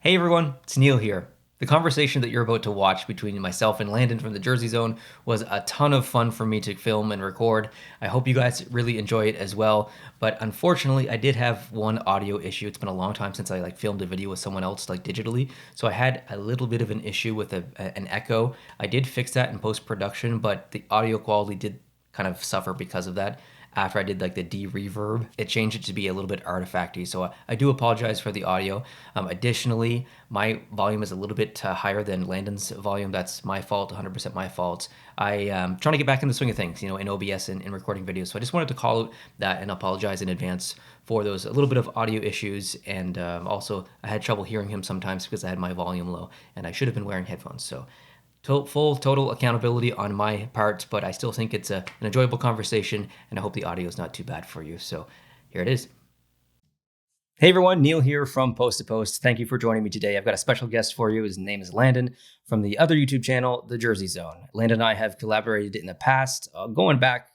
Hey everyone, it's Neil here. The conversation that you're about to watch between myself and Landon from the Jersey Zone was a ton of fun for me to film and record. I hope you guys really enjoy it as well. But unfortunately, I did have one audio issue. It's been a long time since I filmed a video with someone else digitally, so I had a little bit of an issue with an echo. I did fix that in post production, but the audio quality did kind of suffer because of that. After I did the de-reverb, it changed it to be a little bit artifacty. So I do apologize for the audio. Additionally, my volume is a little bit higher than Landon's volume. That's my fault, 100% my fault. I am trying to get back in the swing of things, in OBS and in recording videos. So I just wanted to call out that and apologize in advance for those a little bit of audio issues. And also, I had trouble hearing him sometimes because I had my volume low, and I should have been wearing headphones. So full total accountability on my part, but I still think it's an enjoyable conversation, and I hope the audio is not too bad for you. So here it is. Hey everyone, Neil here from Post to Post. Thank you for joining me today. I've got a special guest for you. His name is Landon from the other YouTube channel, The Jersey Zone. Landon and I have collaborated in the past, going back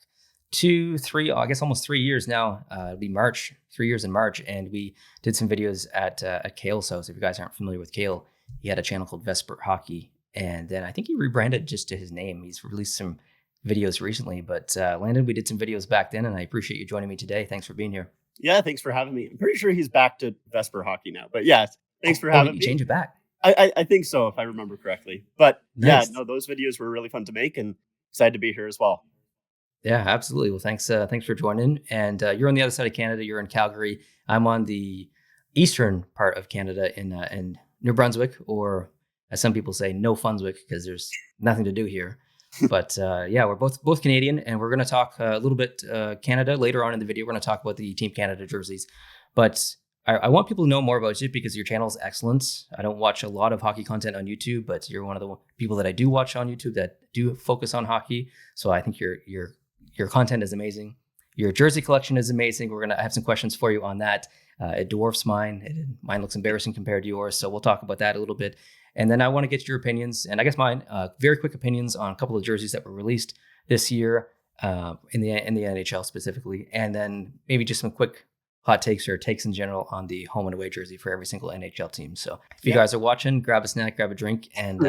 I guess almost 3 years now. It'll be March, 3 years in March, and we did some videos at Kale's house. If you guys aren't familiar with Kale, he had a channel called Vesper Hockey, and then I think he rebranded just to his name. He's released some videos recently, but Landon, we did some videos back then, and I appreciate you joining me today. Thanks for being here. Yeah, thanks for having me. I'm pretty sure he's back to Vesper Hockey now, but yeah, thanks for Oh, having you me. change it back. I think so, if I remember correctly. But yeah, Nice. no, those videos were really fun to make, and excited to be here as well. Yeah, absolutely. Well, thanks for joining. And you're on the other side of Canada. You're in Calgary. I'm on the eastern part of Canada in New Brunswick, or as some people say, No Funswick, because there's nothing to do here. But yeah, we're both Canadian, and we're going to talk a little bit Canada later on in the video. We're going to talk about the Team Canada jerseys, but I want people to know more about you because your channel is excellent. I don't watch a lot of hockey content on YouTube, but you're one of the people that I do watch on YouTube that do focus on hockey. So I think your content is amazing. Your jersey collection is amazing. We're going to have some questions for you on that. It dwarfs mine. Mine looks embarrassing compared to yours. So we'll talk about that a little bit. And then I want to get your opinions, and I guess mine, very quick opinions on a couple of jerseys that were released this year in the NHL specifically. And then maybe just some quick hot takes or takes in general on the home and away jersey for every single NHL team. So if you guys are watching, grab a snack, grab a drink, and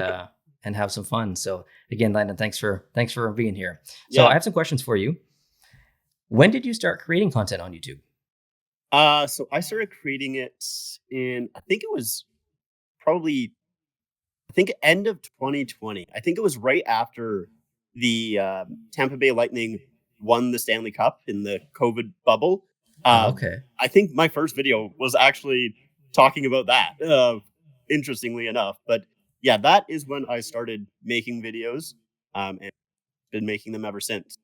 have some fun. So again, Landon, thanks for being here. So I have some questions for you. When did you start creating content on YouTube? So I started creating it I think it was probably, end of 2020. I think it was right after the Tampa Bay Lightning won the Stanley Cup in the COVID bubble. Okay. I think my first video was actually talking about that, interestingly enough. But yeah, that is when I started making videos, and been making them ever since.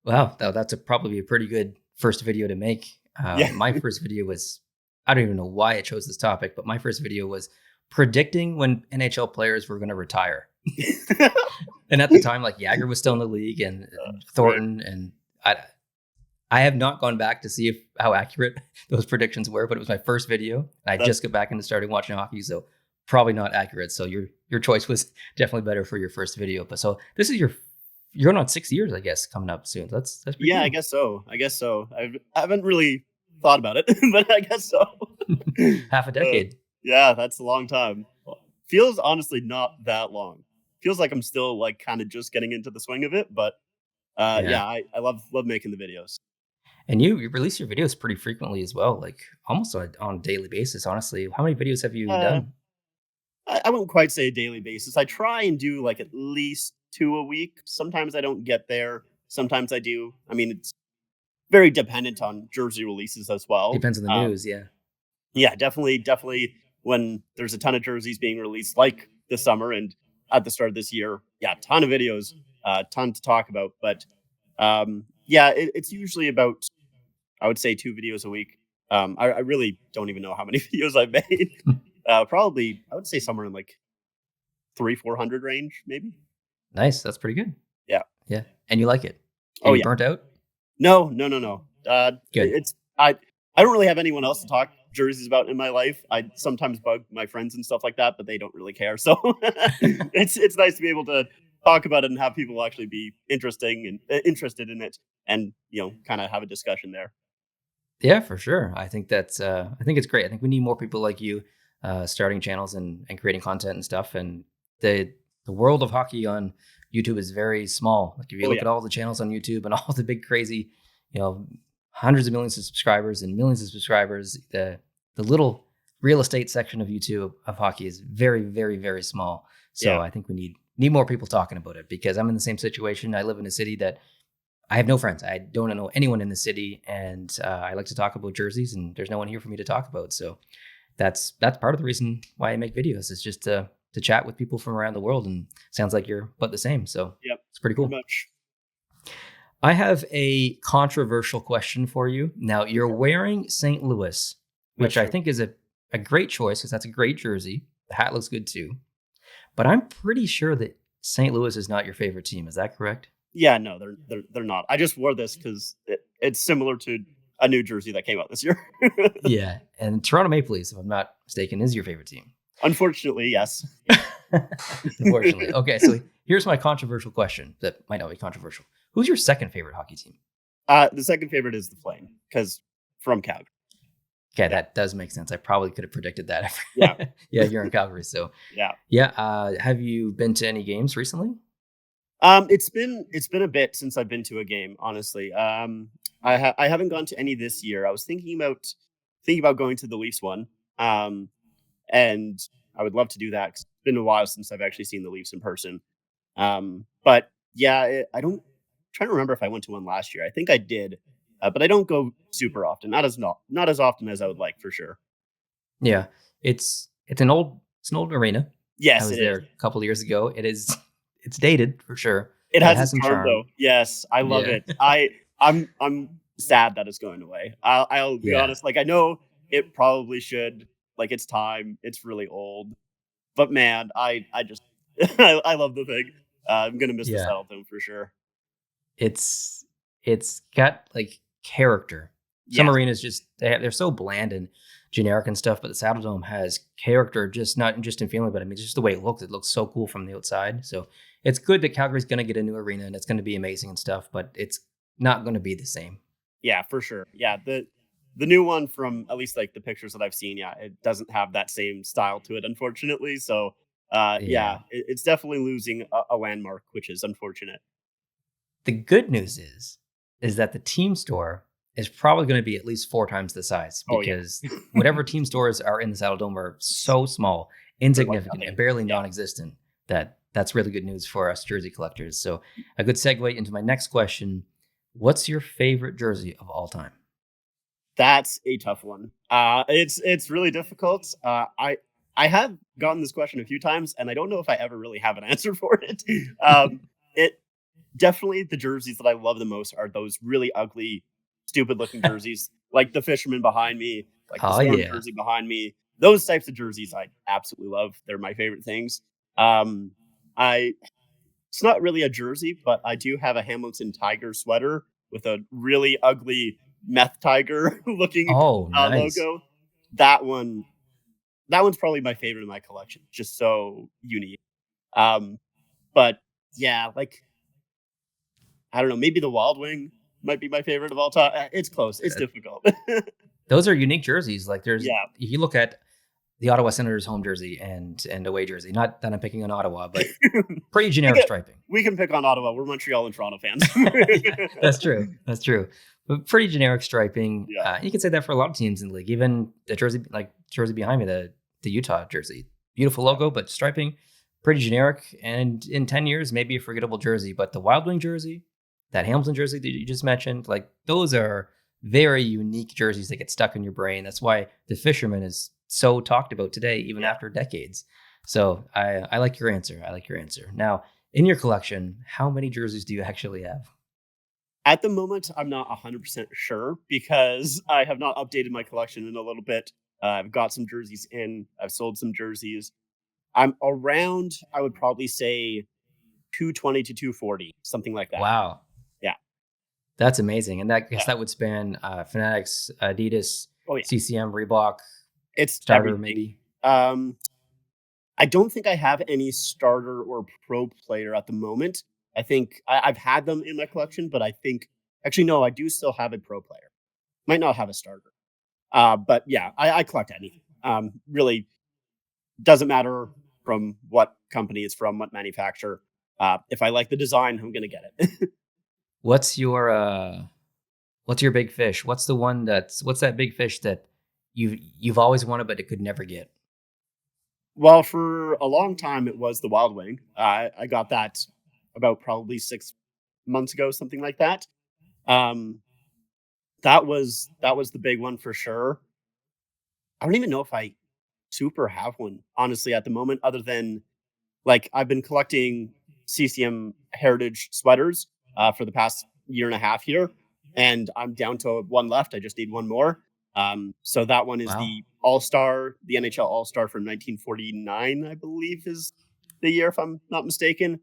Wow, that's probably a pretty good first video to make. Yeah. My first video was, I don't even know why I chose this topic, but my first video was predicting when NHL players were going to retire. And at the time, Jagger was still in the league, and Thornton, right. And I have not gone back to see how accurate those predictions were, but it was my first video, and I just got back into starting watching hockey, so probably not accurate. So your choice was definitely better for your first video. But so this is you're on 6 years, I guess, coming up soon. That's pretty yeah, cool. I guess so. I haven't really thought about it, but I guess so. Half a decade. Yeah, that's a long time. Feels honestly not that long. Feels like I'm still kind of just getting into the swing of it, but yeah, I love making the videos. And you release your videos pretty frequently as well, almost on a daily basis, honestly. How many videos have you done? I won't quite say a daily basis. I try and do at least 2 a week. Sometimes I don't get there. Sometimes I do. I mean, it's very dependent on jersey releases as well. Depends on the news, yeah. Yeah, definitely. When there's a ton of jerseys being released, like this summer and at the start of this year, yeah, ton of videos, ton to talk about. But yeah, it's usually about, I would say, 2 videos a week. I really don't even know how many videos I've made. Probably, I would say somewhere in 300-400 range, maybe. Nice, that's pretty good. Yeah. And you like it? Are you burnt out? No. Good. I don't really have anyone else to talk jerseys about in my life. I sometimes bug my friends and stuff like that, but they don't really care. So it's nice to be able to talk about it and have people actually be interested in it, and kind of have a discussion there. Yeah, for sure. I think it's great. I think we need more people like you starting channels and creating content and stuff. And the world of hockey on YouTube is very small. Like if you Oh look yeah. at all the channels on YouTube and all the big crazy, you know, hundreds of millions of subscribers and millions of subscribers, the little real estate section of YouTube of hockey is very, very, very small. So Yeah. I think we need more people talking about it because I'm in the same situation. I live in a city that I have no friends. I don't know anyone in the city, and I like to talk about jerseys, and there's no one here for me to talk about. So that's part of the reason why I make videos. Is just to chat with people from around the world, and sounds like you're about the same. So Yep. it's pretty Pretty cool. much. I have a controversial question for you. Now you're wearing St. Louis, That's which I true. think is a great choice because that's a great jersey. The hat looks good too, but I'm pretty sure that St. Louis is not your favorite team. Is that correct? Yeah, no, they're not. I just wore this because it's similar to a new jersey that came out this year. Yeah, and Toronto Maple Leafs, if I'm not mistaken, is your favorite team. Unfortunately, yes. Unfortunately. Okay, so here's my controversial question that might not be controversial. Who's your second favorite hockey team? The second favorite is the Flame because from Calgary. Okay, Yeah, that does make sense. I probably could have predicted that. yeah, Yeah, you're in Calgary, so yeah. yeah. Have you been to any games recently? It's been a bit since I've been to a game. Honestly, I haven't gone to any this year. I was thinking about going to the Leafs one. Um, and I would love to do that 'cause it's been a while since I've actually seen the Leafs in person. But yeah, I don't trying to remember if I went to one last year. I think I did, but I don't go super often. Not as often as I would like for sure. Yeah, it's an old arena. I Yes, was it there is. a couple of years ago. It is it's dated for sure, It but it has has its some charm charm. though. Yes, I love Yeah, it. I'm sad that it's going away. I'll be yeah, honest. Like I know it probably should. Like it's time. It's really old. But man, I just I love the thing. I'm gonna miss the yeah. Saddle for sure. It's it's got like character. Some Yes. arenas just they're so bland and generic and stuff, but the Saddle Dome has character, just not just in feeling, but I mean just the way it looks. It looks so cool from the outside. So it's good that Calgary's going to get a new arena and it's going to be amazing and stuff, but it's not going to be the same. Yeah, for sure. Yeah, the new one from at least like the pictures that I've seen, yeah, it doesn't have that same style to it, unfortunately. So, yeah, Yeah. it's definitely losing a landmark, which is unfortunate. The good news is that the team store is probably going to be at least four times the size Oh yeah, because whatever team stores are in the Saddle Dome are it's, so small, they're like insignificant, and nothing. barely Yeah, non-existent that that's really good news for us jersey collectors. So a good segue into my next question: what's your favorite jersey of all time? that's a tough one. It's really difficult. I have gotten this question a few times, and I don't know if I ever really have an answer for it. It definitely the jerseys that I love the most are those really ugly, stupid looking jerseys, like the fisherman behind me, like the Oh storm yeah. jersey behind me. Those types of jerseys I absolutely love. They're my favorite things. Um, I it's not really a jersey, but I do have a Hamilton Tiger sweater with a really ugly meth tiger looking Oh, nice. logo. That one, that one's probably my favorite in my collection. Just so unique. Um, but yeah, like I don't know, maybe the Wild Wing might be my favorite of all time. It's close. It's Uh, difficult. Those are unique jerseys. Like there's Yeah. if you look at the Ottawa Senators home jersey and away jersey, not that I'm picking on Ottawa, but pretty We generic can striping. we can pick on Ottawa. We're Montreal and Toronto fans. Yeah, that's true. That's true. But pretty generic striping. Yeah. You can say that for a lot of teams in the league. Even the jersey, like jersey behind me, the Utah jersey, beautiful logo, but striping, pretty generic. And in 10 years, maybe a forgettable jersey. But the Wild Wing jersey, that Hamilton jersey that you just mentioned, like those are very unique jerseys that get stuck in your brain. That's why the Fisherman is so talked about today, even Yeah. after decades. So I like your answer. I like your answer. Now, in your collection, how many jerseys do you actually have? At the moment, I'm not 100% sure because I have not updated my collection in a little bit. I've got some jerseys in, I've sold some jerseys. I'm around, I would probably say 220 to 240, something like that. Wow. Yeah. That's amazing, and that I guess Yeah. that would span, Fanatics, Adidas, Oh, yeah. CCM, Reebok, It's Starter, everything. maybe? Um, I don't think I have any starter or pro player at the moment. I think I've had them in my collection, but I think actually no, I do still have a pro player. Might not have a starter. But yeah, I collect anything. Really, Doesn't matter from what company it's from, what manufacturer. If I like the design, I'm gonna get it. What's your what's your big fish? What's that big fish that you've always wanted but it could never get? Well, for a long time, it was the Wild Wing. I got that about probably 6 months ago, something like that. Um, that was the big one for sure. I don't even know if I super have one, honestly, at the moment, other than like I've been collecting CCM heritage sweaters for the past year and a half here, and I'm down to one left. I just need one more. So that one is Wow. the All Star, the NHL All Star from 1949, I believe is the year, if I'm not mistaken.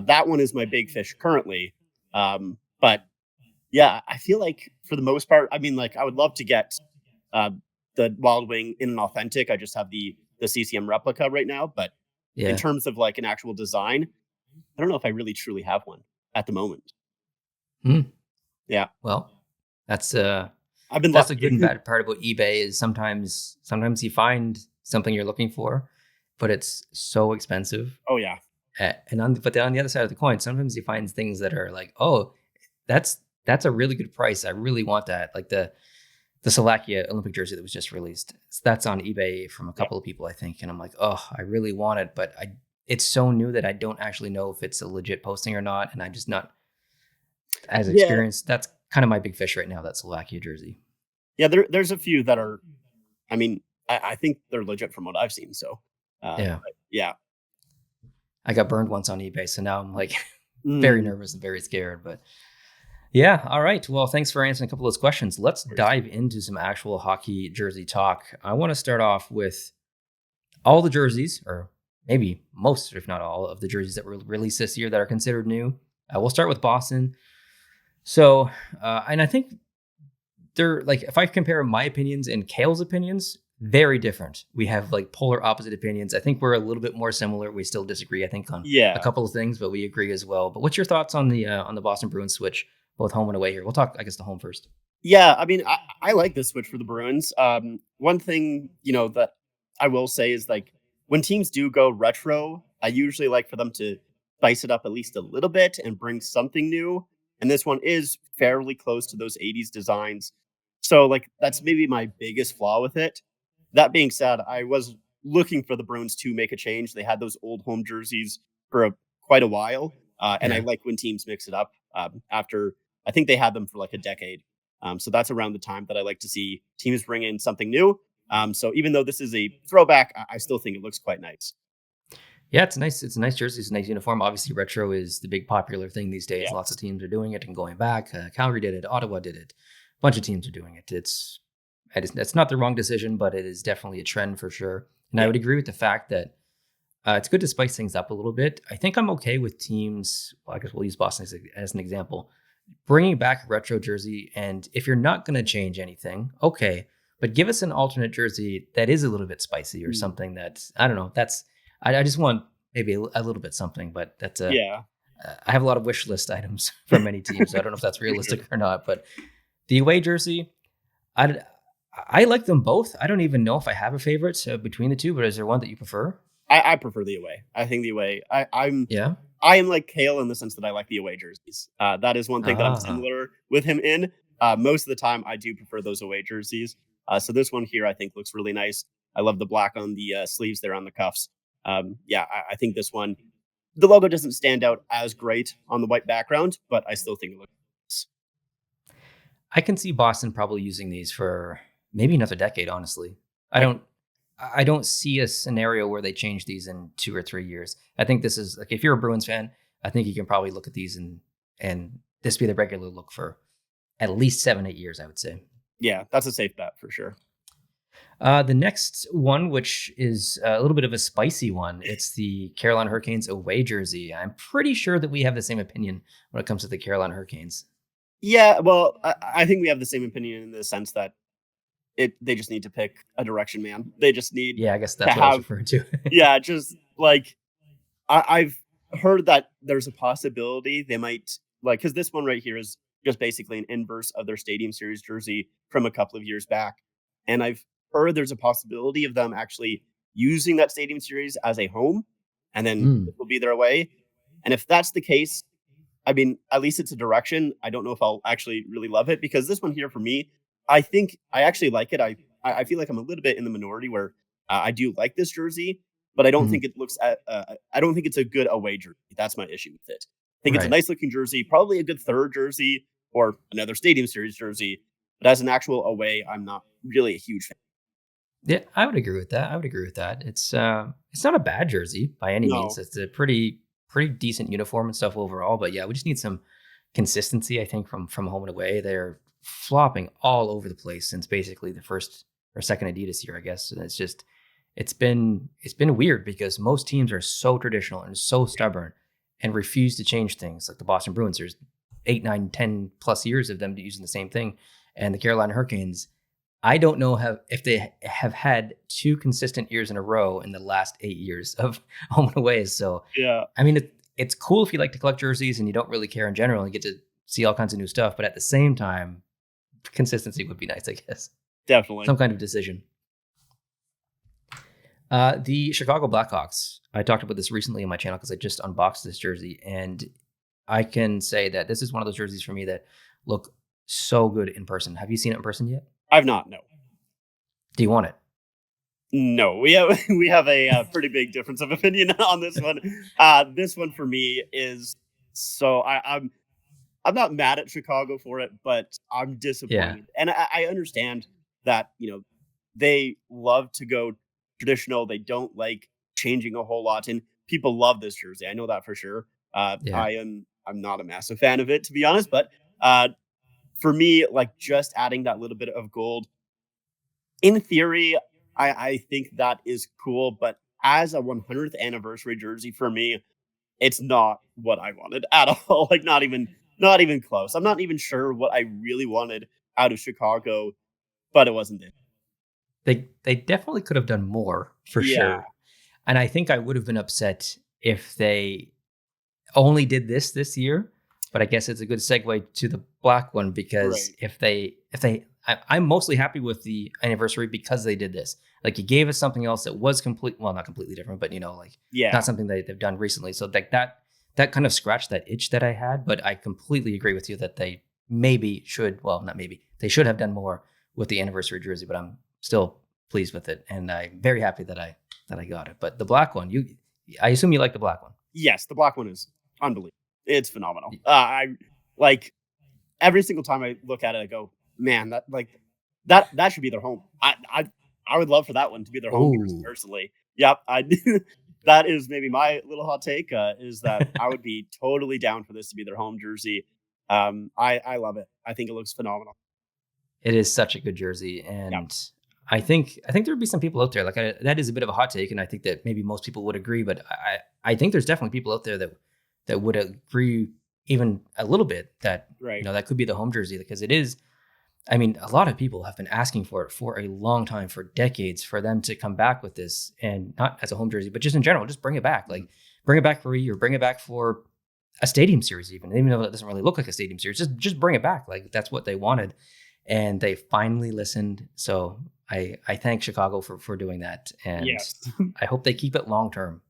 That one is my big fish currently. But yeah, I feel like for the most part, I mean, like I would love to get uh, the Wild Wing in an authentic. I just have the CCM replica right now, but in Yeah. terms of like an actual design, I don't know if I really truly have one at the moment. Hmm. Yeah, Well, that's I've been that's a lucky. good and bad part about eBay is sometimes you find something you're looking for, but it's so expensive. Oh yeah, But then on the other side of the coin, sometimes you find things that are like, oh, that's a really good price. I really want that. Like the Slovakia Olympic jersey that was just released. That's on eBay from a yeah, couple of people, I think. And I'm like, oh, I really want it, but it's so new that I don't actually know if it's a legit posting or not. And I'm just not as yeah, experienced. That's kind of my big fish right now, that Slovakia jersey. yeah. There's a few that are. I mean, I think they're legit from what I've seen. So, Yeah. but yeah. I got burned once on eBay. So now I'm like very Mm, nervous and very scared. But yeah. All right. Well, thanks for answering a couple of those questions. Let's worries. dive into some actual hockey jersey talk. I want to start off with all the jerseys, or maybe most, if not all, of the jerseys that were released this year that are considered new. We'll start with Boston. So, and I think they're like, if I compare my opinions and Kale's opinions, very different. We have like polar opposite opinions. I think we're a little bit more similar. We still disagree, I think, on a Yeah, couple of things, but we agree as well. But what's your thoughts on the Boston Bruins switch, both home and away here? We'll talk, I guess, the home first. yeah. I mean, I like this switch for the Bruins. One thing that I will say is like when teams do go retro, I usually like for them to spice it up at least a little bit and bring something new. And this one is fairly close to those 80s designs. So like that's maybe my biggest flaw with it. That being said, I was looking for the Bruins to make a change. They had those old home jerseys for quite a while, and I Yeah. like when teams mix it up. After I think they had them for like a decade, so that's around the time that I like to see teams bring in something new. So even though this is a throwback, I still think it looks quite nice. Yeah, it's nice. It's a nice jersey. It's a nice uniform. Obviously, retro is the big popular thing these days. Lots of Yes. teams are doing it and going back. Calgary did it. Ottawa did it. A bunch of teams are doing it. It's not the wrong decision, but it is definitely a trend for sure. And I Yeah. would agree with the fact that it's good to spice things up a little bit. I think I'm okay with teams. Well, I guess we'll use Boston as an example, bringing back a retro jersey. And if you're not going to change anything, okay, but give us an alternate jersey that is a little bit spicy or Mm. something that I don't know. I just want maybe a little bit something, but Yeah. I have a lot of wish list items from many teams, so I don't know if that's For sure. realistic or not. But the away jersey, I I like them both. I don't even know if I have a favorite between the two, but is there one that you prefer? I prefer the away. I think the away. Yeah. I am like Kale in the sense that I like the away jerseys. That is one thing that I'm Ah. similar with him in. Most of the time, I do prefer those away jerseys. So this one here, I think, looks really nice. I love the black on the sleeves there on the cuffs. Yeah, I think this one, the logo doesn't stand out as great on the white background, but I still think it looks nice. I can see Boston probably using these for maybe another decade, honestly. I I don't I don't see a scenario where they change these in 2 or 3 years. I think this is like if you're a Bruins fan, I think you can probably look at these and this be the regular look for at least 7, 8 years, I would say. Yeah, that's a safe bet for sure. The next one, which is a little bit of a spicy one, it's the Carolina Hurricanes away jersey. I'm pretty sure that we have the same opinion when it comes to the Carolina Hurricanes. Yeah, well, I think we have the same opinion in the sense that they just need to pick a direction, man. They just need Yeah, I guess to that's what I was have referring to. yeah, just like I've heard that there's a possibility they might like because this one right here is just basically an inverse of their Stadium Series jersey from a couple of years back, and I've heard there's a possibility of them actually using that stadium series as a home, and then Mm, this will be their away. And if that's the case, I mean, at least it's a direction. I don't know if I'll actually really love it because this one here for me, I think I actually like it. I feel like I'm a little bit in the minority where I do like this jersey, but I don't mhm. think it looks at. I don't think it's a good away jersey. That's my issue with it. I think it's a Right. nice looking jersey, probably a good third jersey or another Stadium Series jersey. But as an actual away, I'm not really a huge fan. Yeah, I would agree with that. I would agree with that. It's not a bad jersey by any means. No, It's a pretty decent uniform and stuff overall. But yeah, we just need some consistency. I think from home and away, they're flopping all over the place since basically the first or second Adidas year, I guess. And it's been weird because most teams are so traditional and so stubborn and refuse to change things. Like the Boston Bruins, there's 8, 9, 10+ years of them using the same thing, and the Carolina Hurricanes. I don't know if they have had two consistent years in a row in the last 8 years of home and away. So, yeah, I mean, it's cool if you like to collect jerseys and you don't really care in general and you get to see all kinds of new stuff. But at the same time, consistency would be nice, I guess. definitely. Some kind of decision. The Chicago Blackhawks. I talked about this recently on my channel because I just unboxed this jersey, and I can say that this is one of those jerseys for me that look so good in person. Have you seen it in person yet? I've not. No, Do you want it? no. We have a pretty big difference of opinion on this one. This one for me is so I'm not mad at Chicago for it, but I'm Yeah, disappointed. And I understand that, they love to go traditional. They don't like changing a whole lot. And people love this jersey. I know that for sure. yeah. I'm not a massive fan of it, to be honest, but uh for me, like just adding that little bit of gold, in theory, I think that is cool, but as a 100th anniversary jersey for me, it's not what I wanted at all. Like not even close. I'm not even sure what I really wanted out of Chicago, but it wasn't it. They definitely could have done more for Yeah, sure, and I think I would have been upset if they only did this year, but I guess it's a good segue to the black one because right. I'm mostly happy with the anniversary because they did this. Like you gave us something else that was not completely different, but like not Yeah, something that they've done recently. So like that kind of scratched that itch that I had. But I completely agree with you that they maybe should, well, not maybe, they should have done more with the anniversary jersey. But I'm still pleased with it, and I'm very happy that I got it. But the black one, I assume you like the black one. yes, the black one is unbelievable. It's phenomenal. I like every single time I look at it, I go, man, that should be their home. I would love for that one to be their home jersey Oh. personally. Yep, I that is maybe my little hot take is that I would be totally down for this to be their home jersey. I love it. I think it looks phenomenal. It is such a good jersey, Yep, and I think there would be some people out there that is a bit of a hot take, and I think that maybe most people would agree. But I think there's definitely people out there that would agree even a little bit that right. that could be the home jersey because it is. I mean, a lot of people have been asking for it for a long time, for decades, for them to come back with this, and not as a home jersey, but just in general, just bring it back. Mhm. Like bring it back for a year, bring it back for a stadium series, even though it doesn't really look like a stadium series. Just bring it back. Like that's what they wanted, and they finally listened. So I thank Chicago for doing that, and Yes, I hope they keep it long term.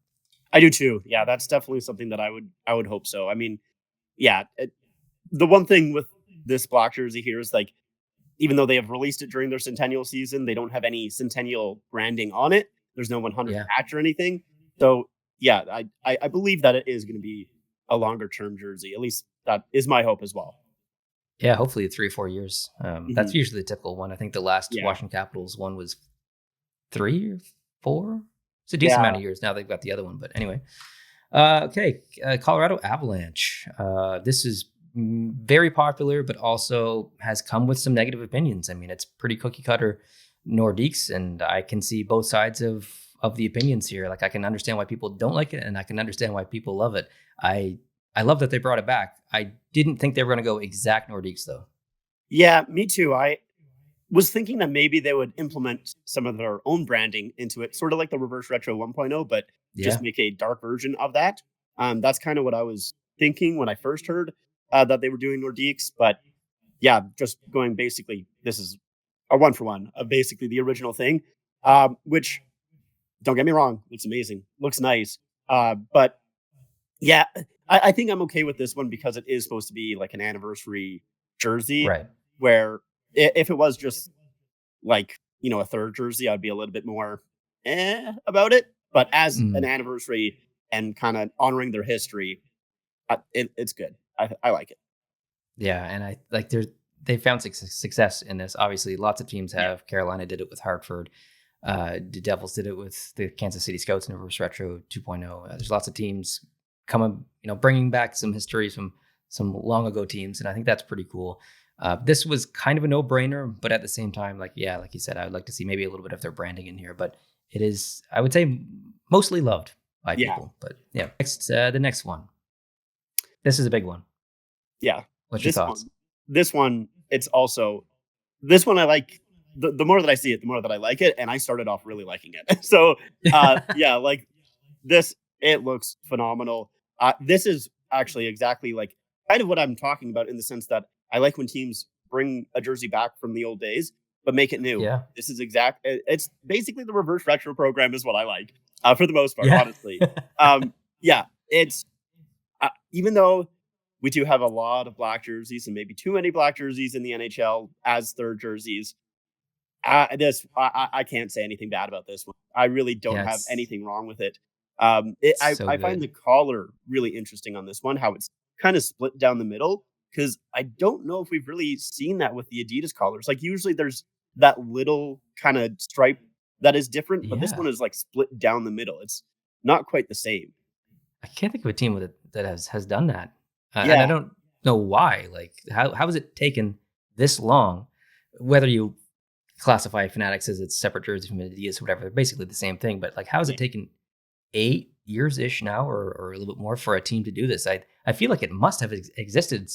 I do too. Yeah, that's definitely something that I would hope so. I mean, yeah, the one thing with this black jersey here is like even though they have released it during their centennial season, they don't have any centennial branding on it. There's no 100 Yeah, patch or anything. So yeah, I believe that it is going to be a longer term jersey. At least that is my hope as well. yeah. Hopefully 3 or 4 years. Mhm. That's usually the typical one. I think the last Yeah, Washington Capitals one was 3 or 4. It's a decent yeah, amount of years now. They've got the other one, but anyway. Okay, Colorado Avalanche. This is very popular, but also has come with some negative opinions. I mean, it's pretty cookie cutter Nordiques, and I can see both sides of the opinions here. Like, I can understand why people don't like it, and I can understand why people love it. I love that they brought it back. I didn't think they were going to go exact Nordiques, though. yeah. Me too. I was thinking that maybe they would implement some of their own branding into it, sort of like the reverse retro 1.0, but just Yeah, make a dark version of that. That's kind of what I was thinking when I first heard that they were doing Nordiques. But yeah, just going basically, this is a one for one of basically the original thing, which Don't get me wrong, looks amazing, looks nice. But yeah, I think I'm okay with this one because it is supposed to be like an anniversary jersey. Right. Where if it was just like a third jersey, I'd be a little bit more about it. But as an Mm. anniversary and kind of honoring their history, it's good. I like it. Yeah, and I like they found success in this. Obviously, lots of teams Yeah, have. Carolina did it with Hartford. The Devils did it with the Kansas City Scouts in Reverse Retro 2.0. There's lots of teams coming, bringing back some history from some long ago teams, and I think that's pretty cool. This was kind of a no brainer, but at the same time, like yeah, like you said, I would like to see maybe a little bit of their branding in here. But it is, I would say, mostly loved by yeah, people. But yeah, the next one. This is a big one. yeah. What's your This thoughts? one, this one, it's also this one I like. The more that I see it, the more that I like it, and I started off really liking it. So, yeah, like this, it looks phenomenal. This is actually exactly like kind of what I'm talking about in the sense that I like when teams bring a jersey back from the old days, but make it new. Yeah. This is it's basically the reverse retro program is what I like for the most part, Yeah. honestly. Yeah, it's even though we do have a lot of black jerseys and maybe too many black jerseys in the NHL as third jerseys. I can't say anything bad about this one. I really don't Yeah, have it's anything wrong with it. so I find good. the collar really interesting on this one, how it's kind of split down the middle, because I don't know if we've really seen that with the Adidas collars. Like usually there's that little kind of stripe that is different, but this Yeah. one is like split down the middle. It's not quite the same. I can't think of a team with it that has done that. And I Yeah. don't know why. Like how has it taken this long? Whether you classify Fanatics as its separate jersey from Adidas or whatever, they're basically the same thing. But like how has Yeah. it taken 8 years ish now or a little bit more for a team to do this? I feel like it must have existed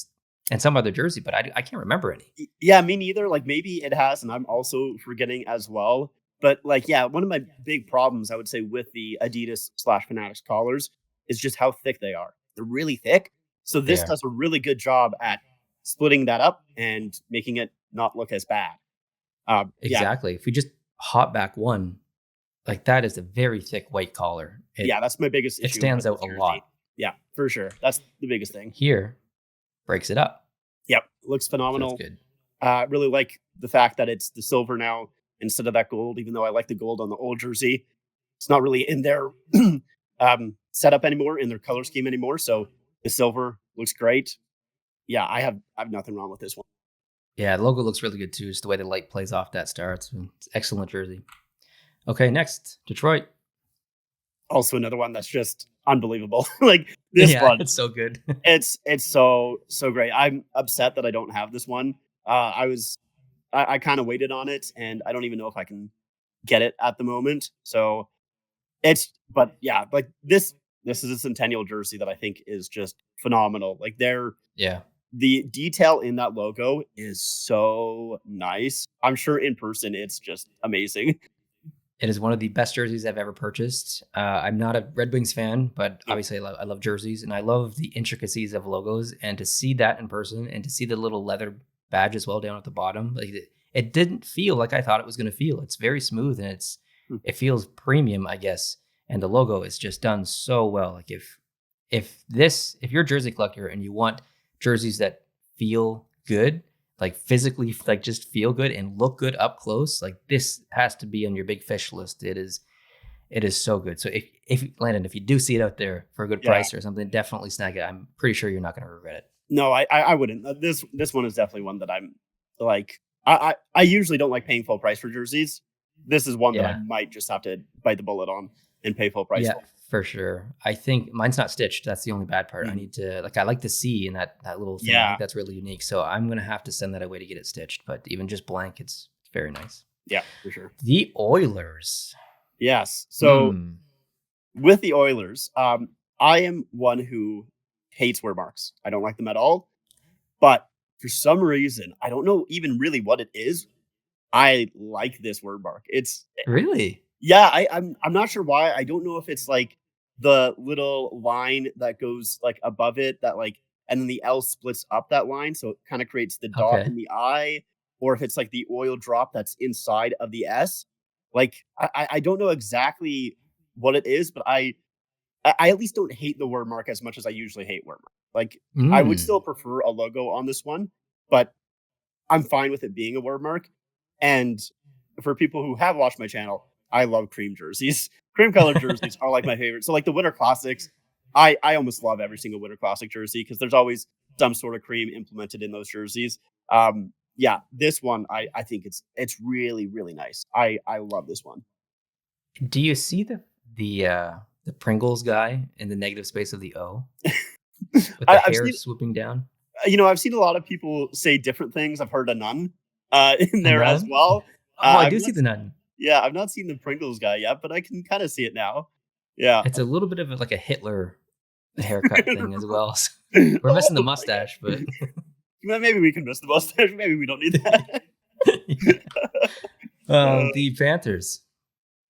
in some other jersey, but I can't remember any. Yeah, me neither. Like maybe it has, and I'm also forgetting as well. But like, yeah, one of my big problems I would say with the Adidas slash Fanatics collars is just how thick they are. They're really thick. So this There. does a really good job at splitting that up and making it not look as bad. Yeah, Exactly. If we just hop back one, like that is a very thick white collar. yeah, that's my biggest It issue stands with out this a jersey. lot. Yeah, for sure. That's the biggest thing. Here breaks it up. Yep, looks So that's phenomenal. good. Really like the fact that it's the silver now instead of that gold, even though I like the gold on the old jersey. It's not really in their setup anymore, in their color scheme anymore. So the silver looks great. Yeah, I have nothing wrong with this one. Yeah, the logo looks really good too. Just the way the light plays off that star. It's excellent jersey. Okay, next Detroit. Also another one that's just unbelievable. Like this Yeah, one, it's so good. it's so great. I'm upset that I don't have this one. I kind of waited on it, and I don't even know if I can get it at the moment. So but yeah, like this is a centennial jersey that I think is just phenomenal. Like Yeah, the detail in that logo is so nice. I'm sure in person it's just amazing. it is one of the best jerseys I've ever purchased. I'm not a Red Wings fan, but Yep. obviously I love jerseys and I love the intricacies of logos. And to see that in person and to see the little leather badge as well down at the bottom, like it didn't feel like I thought it was going to feel. It's very smooth and Hmm. it feels premium, I guess. And the logo is just done so well. Like if you're a jersey collector and you want jerseys that feel good, like physically, like just feel good and look good up close, like this has to be on your big fish list. It is so good. So if Landon, if you do see it out there for a good Yeah. price or something, definitely snag it. I'm pretty sure you're not going to regret it. No, I wouldn't. This one is definitely one that I'm like I usually don't like paying full price for jerseys. This is one that I Yeah, might just have to bite the bullet on and pay full price yeah, for. for sure. I think mine's not stitched. That's the only bad part. I Mhm. need to like I like to see in that little thing. I Yeah. think that's really unique. So I'm gonna have to send that away to get it stitched. But even just blank, it's very nice. Yeah, for sure. The Oilers. Yes. So Hmm. with the Oilers, I am one who hates wear marks. I don't like them at all. But for some reason, I don't know even really what it is. I like this word mark. It's Really? yeah, I'm not sure why. I don't know if it's like the little line that goes like above it that like and then the L splits up that line so it kind of creates the dot Okay. in the I, or if it's like the oil drop that's inside of the S. Like I don't know exactly what it is, but I at least don't hate the word mark as much as I usually hate word mark. Like I would Mm. still prefer a logo on this one, but I'm fine with it being a word mark. And for people who have watched my channel, I love cream jerseys. Cream colored jerseys are like my favorite. So like the Winter Classics, I almost love every single Winter Classic jersey because there's always some sort of cream implemented in those jerseys. Yeah, this one I think it's really really nice. I love this one. Do you see the Pringles guy in the negative space of the O with the I've hair seen swooping down? I've seen a lot of people say different things. I've heard a nun in A there as nun? well. Oh, I I've do not see the nun. Yeah, I've not seen the Pringles guy yet, but I can kind of see it now. Yeah. It's a little bit of like a Hitler haircut thing as well. We're Oh missing the my god. mustache, but Maybe we can miss the mustache. Maybe we don't need that. yeah. uh, The Panthers.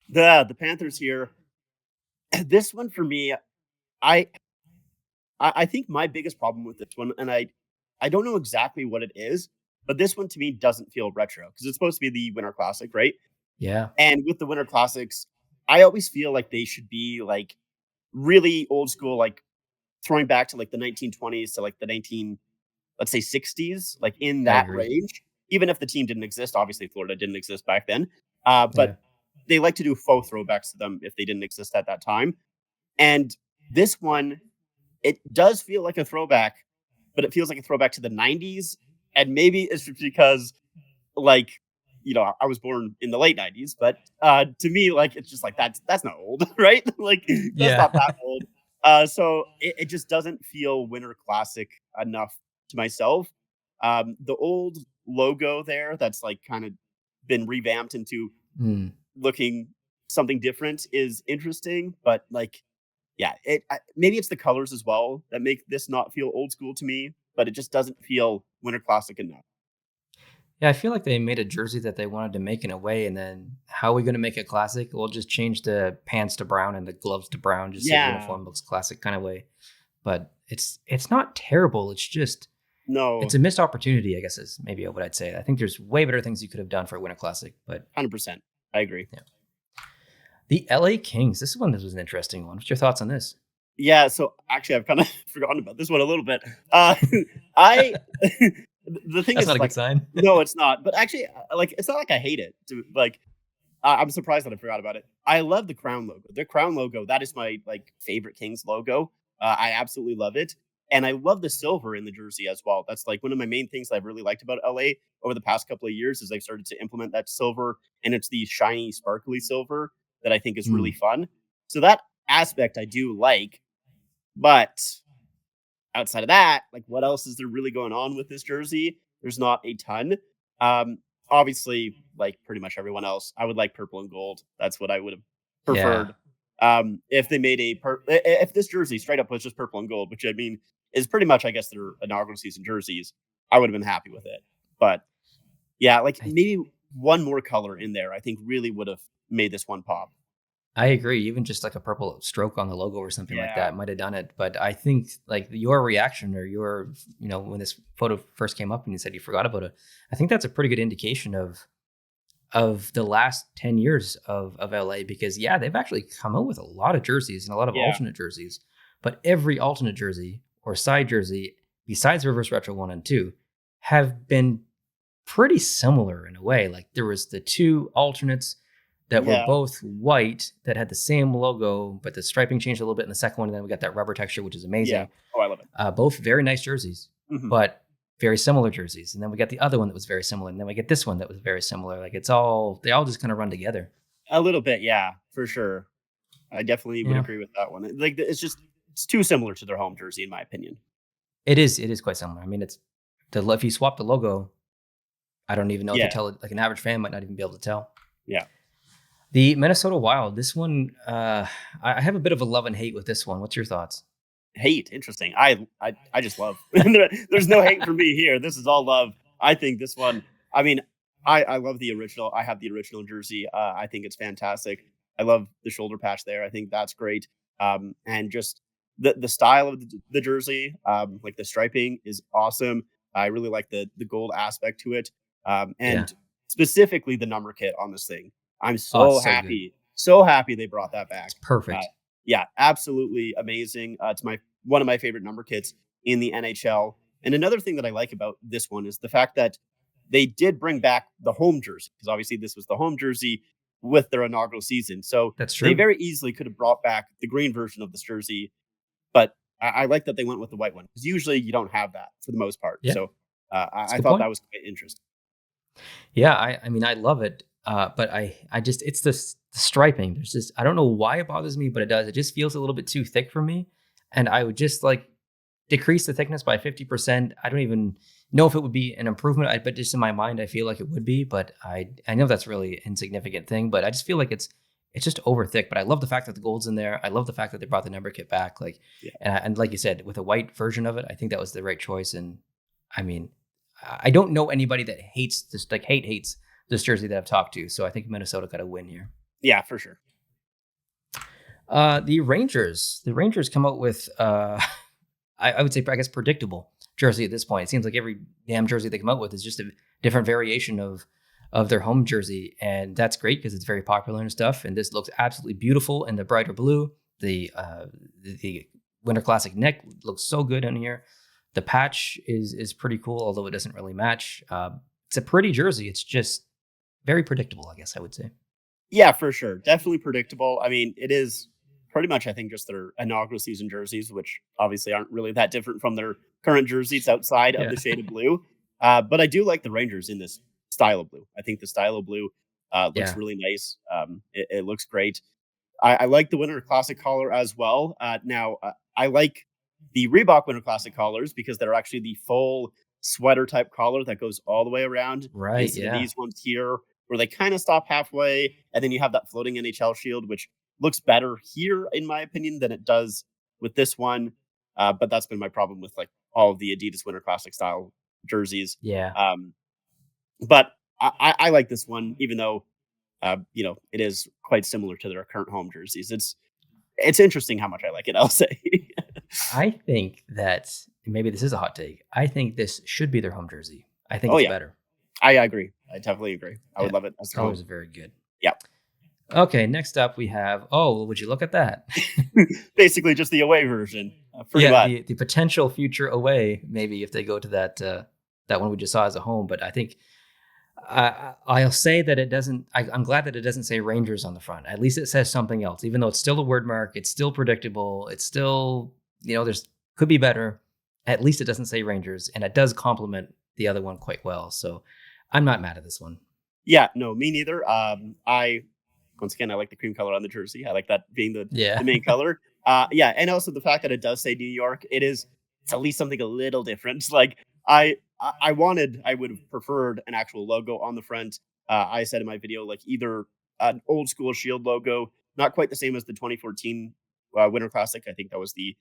the Panthers here. This one for me, I I think my biggest problem with this one, and I don't know exactly what it is, but this one to me doesn't feel retro because it's supposed to be the Winter Classic, right? Yeah, And with the Winter Classics, I always feel like they should be like really old school, like throwing back to like the 1920s to like the 19, let's say 60s, like in I that agree. range. Even if the team didn't exist, obviously Florida didn't exist back then. Yeah. But they like to do faux throwbacks to them if they didn't exist at that time. And this one, it does feel like a throwback, but it feels like a throwback to the 90s. And maybe it's just because like I was born in the late 90s, but to me like it's just like that's not old, right? Like that's Yeah. not that old. So it just doesn't feel Winter Classic enough to myself. The old logo there that's like kind of been revamped into Hmm. looking something different is interesting, but like yeah, maybe it's the colors as well that make this not feel old school to me, but it just doesn't feel Winter Classic enough. Yeah, I feel like they made a jersey that they wanted to make in a way, and then how are we going to make it classic? We'll just change the pants to brown and the gloves to brown, just so the Yeah. uniform looks classic kind of way. But it's not terrible. It's just it's No, a missed opportunity, I guess is maybe what I'd say. I think there's way better things you could have done for a Winter Classic. But 100%. I agree. yeah, the LA Kings. This one was an interesting one. What's your thoughts on this? Yeah, so actually I've kind of forgotten about this one a little bit. Uh I the thing That's is not a good like sign. no, it's not. But actually like it's not like I hate it. Like I'm surprised that I forgot about it. I love the crown logo. The crown logo, that is my like favorite Kings logo. I absolutely love it. And I love the silver in the jersey as well. That's like one of my main things that I've really liked about LA over the past couple of years is they've started to implement that silver and it's the shiny, sparkly silver that I think is really Hmm. fun. So that aspect I do like, but outside of that, like what else is there really going on with this jersey? There's not a ton. Um, Obviously, like pretty much everyone else, I would like purple and gold. That's what I would have Yeah, preferred. If they made if this jersey straight up was just purple and gold, which I mean is pretty much, I guess, their inaugural season jerseys, I would have been happy with it. But yeah, like I maybe one more color in there, I think really would have made this one pop. I agree. Even just like a purple stroke on the logo or something like Yeah, that might have done it. But I think like your reaction or your, when this photo first came up and you said you forgot about it, I think that's a pretty good indication of the last 10 years of LA because yeah, they've actually come out with a lot of jerseys and a lot of yeah, alternate jerseys. But every alternate jersey or side jersey, besides Reverse Retro 1 and 2, have been pretty similar in a way. Like there was the two alternates that were yeah, both white that had the same logo, but the striping changed a little bit in the second one. And then we got that rubber texture, which is yeah. amazing. Oh, I love it. Both very nice jerseys, Mhm. but very similar jerseys. And then we got the other one that was very similar. And then we get this one that was very similar. Like they all just kind of run together. A little bit, yeah, for sure. I definitely would Yeah. agree with that one. Like it's just it's too similar to their home jersey in my opinion. It is quite similar. I mean, if you swap the logo, I don't even know if you Yeah, tell it, like an average fan might not even be able to tell. yeah. The Minnesota Wild, this one, I have a bit of a love and hate with this one. What's your thoughts? Hate, interesting. I just love. There's no hate for me here. This is all love. I think this one. I mean, I love the original. I have the original jersey. I think it's fantastic. I love the shoulder patch there. I think that's great. And just the style of the jersey, like the striping is awesome. I really like the gold aspect to it. Yeah. And specifically the number kit on this thing. I'm Oh, it's so good. so happy they brought that back. It's Uh, perfect. yeah, absolutely amazing. It's my one of my favorite number kits in the NHL. And another thing that I like about this one is the fact that they did bring back the home jersey because obviously this was the home jersey with their inaugural season. So That's they true. very easily could have brought back the green version of this jersey, but I like that they went with the white one because usually you don't have that for the most part. Yeah, So that's a I good thought that point. was quite interesting. Yeah, I mean, I love it, but I just it's the striping. There's just I don't know why it bothers me, but it does. It just feels a little bit too thick for me, and I would just like decrease the thickness by 50%. I don't even know if it would be an improvement, but just in my mind, I feel like it would be. But I know that's really an insignificant thing, but I just feel like it's just over thick. But I love the fact that the gold's in there. I love the fact that they brought the number kit back. Like, Yeah. and like you said, with a white version of it, I think that was the right choice. And I mean, I don't know anybody that hates this, like hates this jersey that I've talked to. So I think Minnesota got a win here. Yeah, for sure. The Rangers come out with I would say, I guess, predictable jersey at this point. It seems like every damn jersey they come out with is just a different variation of their home jersey, and that's great because it's very popular and stuff. And this looks absolutely beautiful in the brighter blue. The Winter Classic neck looks so good in here. The patch is pretty cool, although it doesn't really match. It's a pretty jersey. It's just very predictable, I guess I would say. Yeah, for sure. Definitely predictable. I mean, it is pretty much, I think, just their inaugural season jerseys, which obviously aren't really that different from their current jerseys outside of Yeah, the shade of blue. But I do like the Rangers in this style of blue. I think the style of blue looks yeah, really nice. It looks great. I like the Winter Classic collar as well. I like the Reebok Winter Classic collars because they're actually the full sweater type collar that goes all the way around right, instead of yeah, these ones here where they kind of stop halfway and then you have that floating NHL shield, which looks better here, in my opinion, than it does with this one. But that's been my problem with like all of the Adidas Winter Classic style jerseys. yeah. Um, but I like this one, even though it is quite similar to their current home jerseys. It's interesting how much I like it. I'll say. I think that maybe this is a hot take. I think this should be their home jersey. I think Oh it's yeah, better. I agree. I definitely agree. I would Yeah, love it as their home. colors are very good. Yeah, Okay, next up we have. Oh, well, would you look at that? basically just the away version, pretty Yeah, much. the potential future away, maybe if they go to that one we just saw as a home. But I think I'll say that it doesn't. I'm glad that it doesn't say Rangers on the front. At least it says something else. Even though it's still a word mark, it's still predictable. It's still there's could be better. At least it doesn't say Rangers, and it does complement the other one quite well. So I'm not mad at this one. Yeah, no, me neither. I once again I like the cream color on the jersey. I like that being the Yeah, main color. Yeah, and also the fact that it does say New York, it's at least something a little different. Like I would have preferred an actual logo on the front. I said in my video like either an old school Shield logo, not quite the same as the 2014 Winter Classic. I think that was the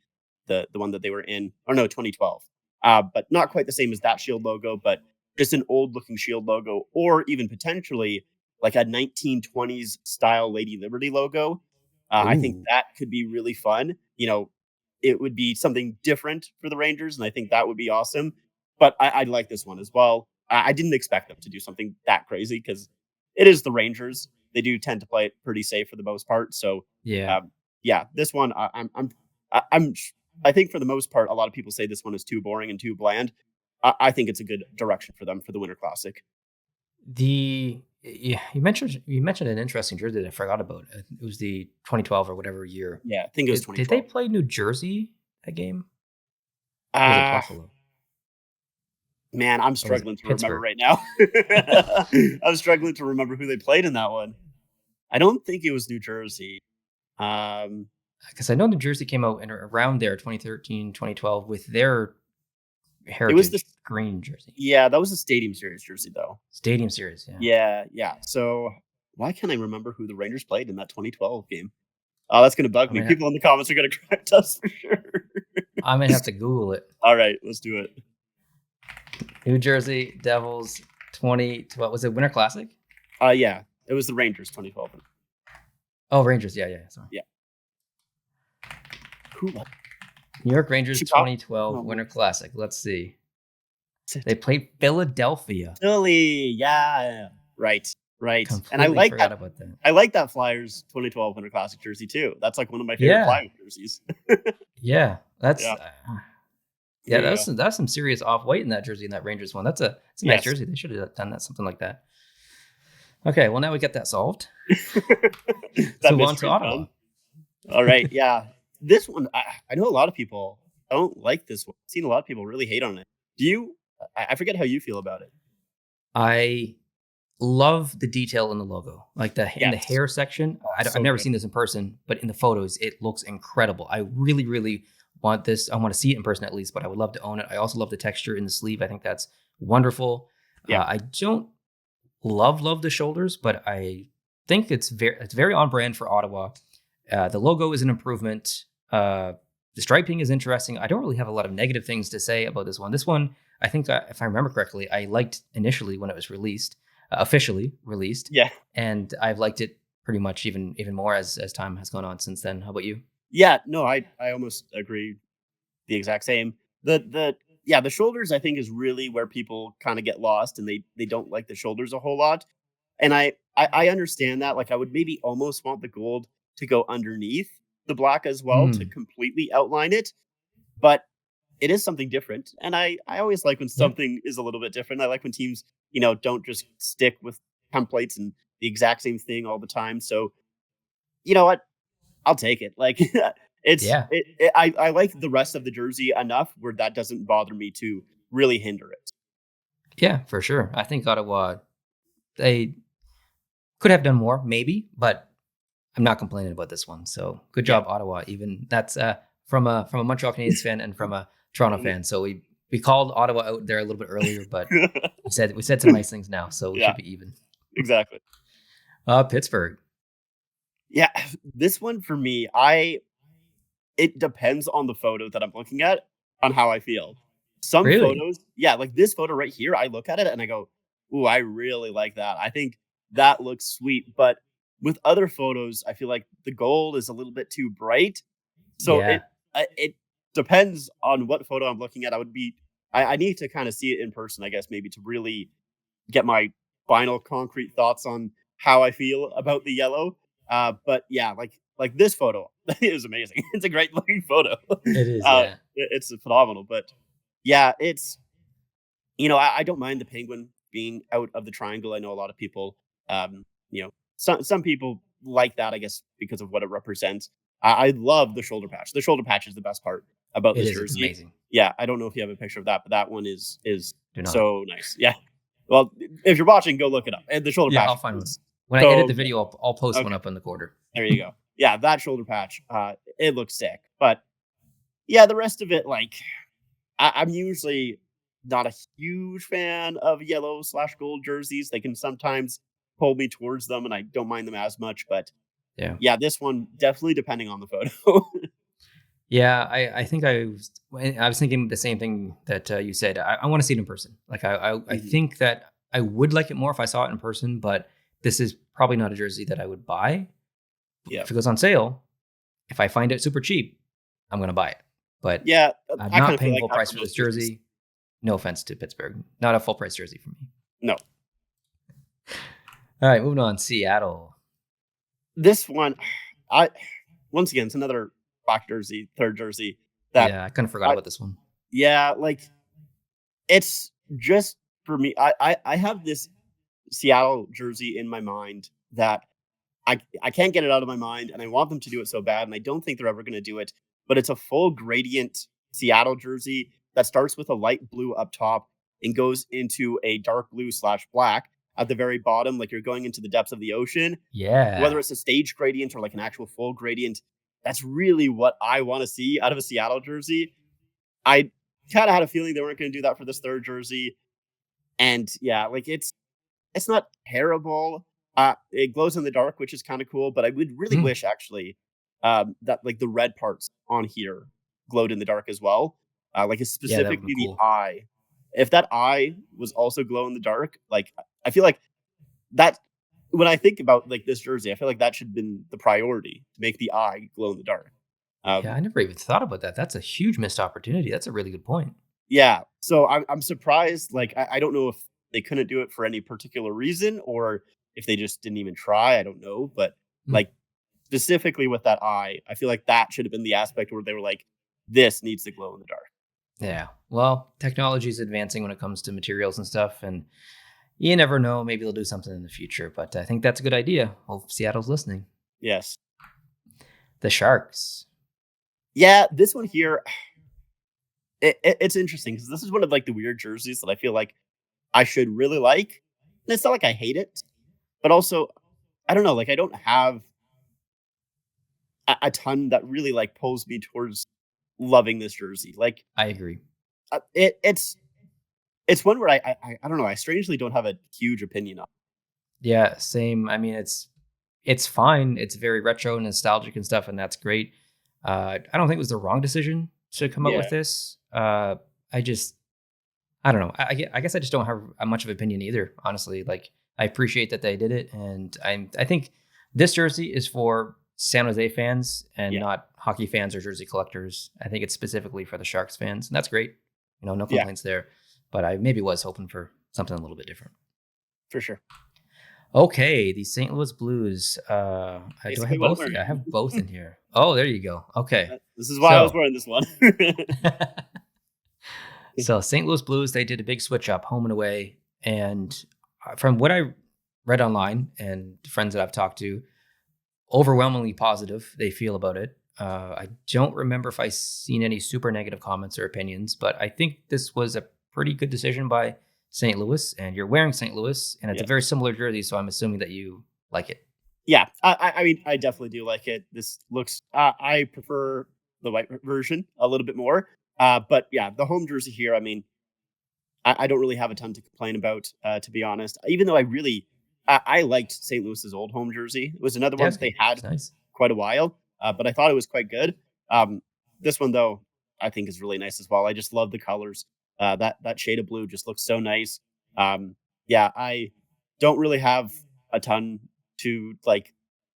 one that they were in, or no, 2012. But not quite the same as that Shield logo, but just an old looking Shield logo, or even potentially like a 1920s style Lady Liberty logo. I think ooh, that could be really fun. It would be something different for the Rangers, and I think that would be awesome. But I like this one as well. I didn't expect them to do something that crazy because it is the Rangers. They do tend to play it pretty safe for the most part. So, yeah. um, yeah, this one I'm I think for the most part, a lot of people say this one is too boring and too bland. I think it's a good direction for them for the Winter Classic. The yeah, you mentioned an interesting jersey that I forgot about. It was the 2012 or whatever year. Yeah, I think it was Did they 2012. play New Jersey that game? Or was it Ah, Buffalo? man, I'm Or was it struggling to remember Pittsburgh? right now. I'm struggling to remember who they played in that one. I don't think it was New Jersey. Um, Because I know New Jersey came out in around there, 2013, 2012, with their it was the heritage green jersey. Yeah, that was the Stadium Series jersey though. Stadium series, yeah. Yeah, yeah. So why can't I remember who the Rangers played in that 2012 game? Oh, that's gonna bug I me. might have, People in the comments are gonna correct us for sure. I might have to Google it. All right, let's do it. New Jersey Devils 20, what was it, Winter Classic? Yeah, it was the Rangers 2012. Oh, Rangers, yeah, yeah, sorry. Yeah, who? New York Rangers Chicago? 2012 No, no. Winter Classic. Let's see. That's They it. played Philadelphia. Philly. Yeah, right. right. And Completely forgot about that. I like that Flyers 2012 Winter Classic jersey too. That's like one of my favorite Yeah, Flyers jerseys. yeah, that's Yeah, yeah, there you go. that's some serious off white in that jersey in that Rangers one. That's a nice Yes. jersey. They should have done that something like that. Okay, well now we get that solved. Let's That move on to mystery is Ottawa. done. All right. Yeah. This one, I know a lot of people don't like this one. I've seen a lot of people really hate on it. Do you? I forget how you feel about it. I love the detail in the logo, like in the Yes. hair section. Oh, I've so never good. seen this in person, but in the photos, it looks incredible. I really, really want this. I want to see it in person at least, but I would love to own it. I also love the texture in the sleeve. I think that's wonderful. Yeah. I don't love the shoulders, but I think it's very on brand for Ottawa. The logo is an improvement. The striping is interesting. I don't really have a lot of negative things to say about this one. This one, I think, if I remember correctly, I liked initially when it was released, officially released, Yeah. and I've liked it pretty much even more as time has gone on since then. How about you? Yeah. No, I almost agree the exact same. Yeah, the shoulders I think is really where people kind of get lost and they don't like the shoulders a whole lot. And I understand that. Like I would maybe almost want the gold to go underneath the black as well to Mm, completely outline it. But it is something different. And I always like when yeah, something is a little bit different. I like when teams, don't just stick with templates and the exact same thing all the time. So, you know what? I'll take it. Like yeah, I like the rest of the jersey enough where that doesn't bother me to really hinder it. yeah, for sure. I think Ottawa they could have done more, maybe, but I'm not complaining about this one. So good Yeah. job, Ottawa. Even that's from a Montreal Canadiens fan and from a Toronto fan. So we called Ottawa out there a little bit earlier, but we said some nice things now, so we Yeah, should be even. exactly. Pittsburgh, Yeah, this one for me, I it depends on the photo that I'm looking at on how I feel. Some really? photos, yeah, like this photo right here, I look at it and I go, "Ooh, I really like that. I think that looks sweet." But with other photos, I feel like the gold is a little bit too bright. So Yeah. it depends on what photo I'm looking at. I need to kind of see it in person, I guess, maybe to really get my final concrete thoughts on how I feel about the yellow. But yeah, like this photo is amazing. It's a great looking photo. It is, yeah. It's phenomenal. But yeah, it's I don't mind the penguin being out of the triangle. I know a lot of people, some people like that, I guess, because of what it represents. I love the shoulder patch. The shoulder patch is the best part about It this is. It's jersey. amazing. Yeah, I don't know if you have a picture of that, but that one is Do not. so nice. Yeah. Well, if you're watching, go look it up. And the shoulder Yeah, patch I'll find one. is When I edit so the good. video, I'll post one Okay, up in the quarter. there you go. Yeah, that shoulder patch, it looks sick. But yeah, the rest of it, like I'm usually not a huge fan of yellow/gold jerseys. They can sometimes pull me towards them, and I don't mind them as much. But Yeah. yeah, this one definitely depending on the photo. Yeah, I think I was thinking the same thing that you said. I want to see it in person. Like I Mhm. think that I would like it more if I saw it in person, but this is probably not a jersey that I would buy. Yeah, If it goes on sale, if I find it super cheap, I'm gonna buy it. But yeah, I'm I kind not of feel paying like full that price for for this most jerseys. jersey. No offense to Pittsburgh, not a full price jersey for me. No, All right, moving on. Seattle. this one, I once again, it's another black jersey, third jersey that Yeah, I kind of forgot I about this one. yeah, like it's just for me. I have this Seattle jersey in my mind that I can't get it out of my mind, and I want them to do it so bad, and I don't think they're ever going to do it. But it's a full gradient Seattle jersey that starts with a light blue up top and goes into a dark blue/black at the very bottom, like you're going into the depths of the ocean. Whether Yeah. it's a stage gradient or like an actual full gradient, that's really what I want to see out of a Seattle jersey. I kind of had a feeling they weren't going to do that for this third jersey, and yeah, like it's not terrible. It glows in the dark, which is kind of cool, but I would really Mm. wish actually that like the red parts on here glowed in the dark as well. Like Yeah, that would be specifically the cool. eye. If that eye was also glow in the dark, like I feel like that when I think about like this jersey, I feel like that should have been the priority to make the eye glow in the dark. Yeah, Um, I never even thought about that. That's a huge missed opportunity. That's a really good point. yeah, so I'm surprised. Like I don't know if they couldn't do it for any particular reason, or if they just didn't even try. I don't know, but Mm. like specifically with that eye, I feel like that should have been the aspect where they were like, this needs to glow in the dark. Yeah. Well, technology is advancing when it comes to materials and stuff, and you never know. Maybe they'll do something in the future, but I think that's a good idea. Hope Seattle's listening. Yes. The Sharks. Yeah, this one here, it's interesting because this is one of like the weird jerseys that I feel like I should really like. And it's not like I hate it, but also I don't know, like I don't have a ton that really like pulls me towards loving this jersey. Like I agree. it's one where I don't know. I strangely don't have a huge opinion on. Yeah, same. I mean, it's fine. It's very retro and nostalgic and stuff, and that's great. I don't think it was the wrong decision to come up Yeah, with this. I just, I don't know. I guess I just don't have a much of opinion either. Honestly, like I appreciate that they did it, and I think this jersey is for San Jose fans and yeah, not hockey fans or jersey collectors. I think it's specifically for the Sharks fans, and that's great. No yeah, complaints there. But I maybe was hoping for something a little bit different. for sure. Okay, the St. Louis Blues. Do I Basically, have what I'm both? Yeah, I wearing. have both in here. Oh, there you go. Okay, This is why I was so wearing this one. so St. Louis Blues, they did a big switch up, home and away, and from what I read online and friends that I've talked to, overwhelmingly positive they feel about it. I don't remember if I seen any super negative comments or opinions, but I think this was a pretty good decision by St. Louis. And you're wearing St. Louis, and it's a Yes. very similar jersey, so I'm assuming that you like it. Yeah, I mean, I definitely do like it. This looks. I prefer the white version a little bit more. But yeah, the home jersey here. I mean, I don't really have a ton to complain about, to be honest. Even though I liked St. Louis's old home jersey. It was another Yeah, one that they had it's nice. quite a while, but I thought it was quite good. This one though, I think is really nice as well. I just love the colors. That shade of blue just looks so nice. Um, yeah, I don't really have a ton to like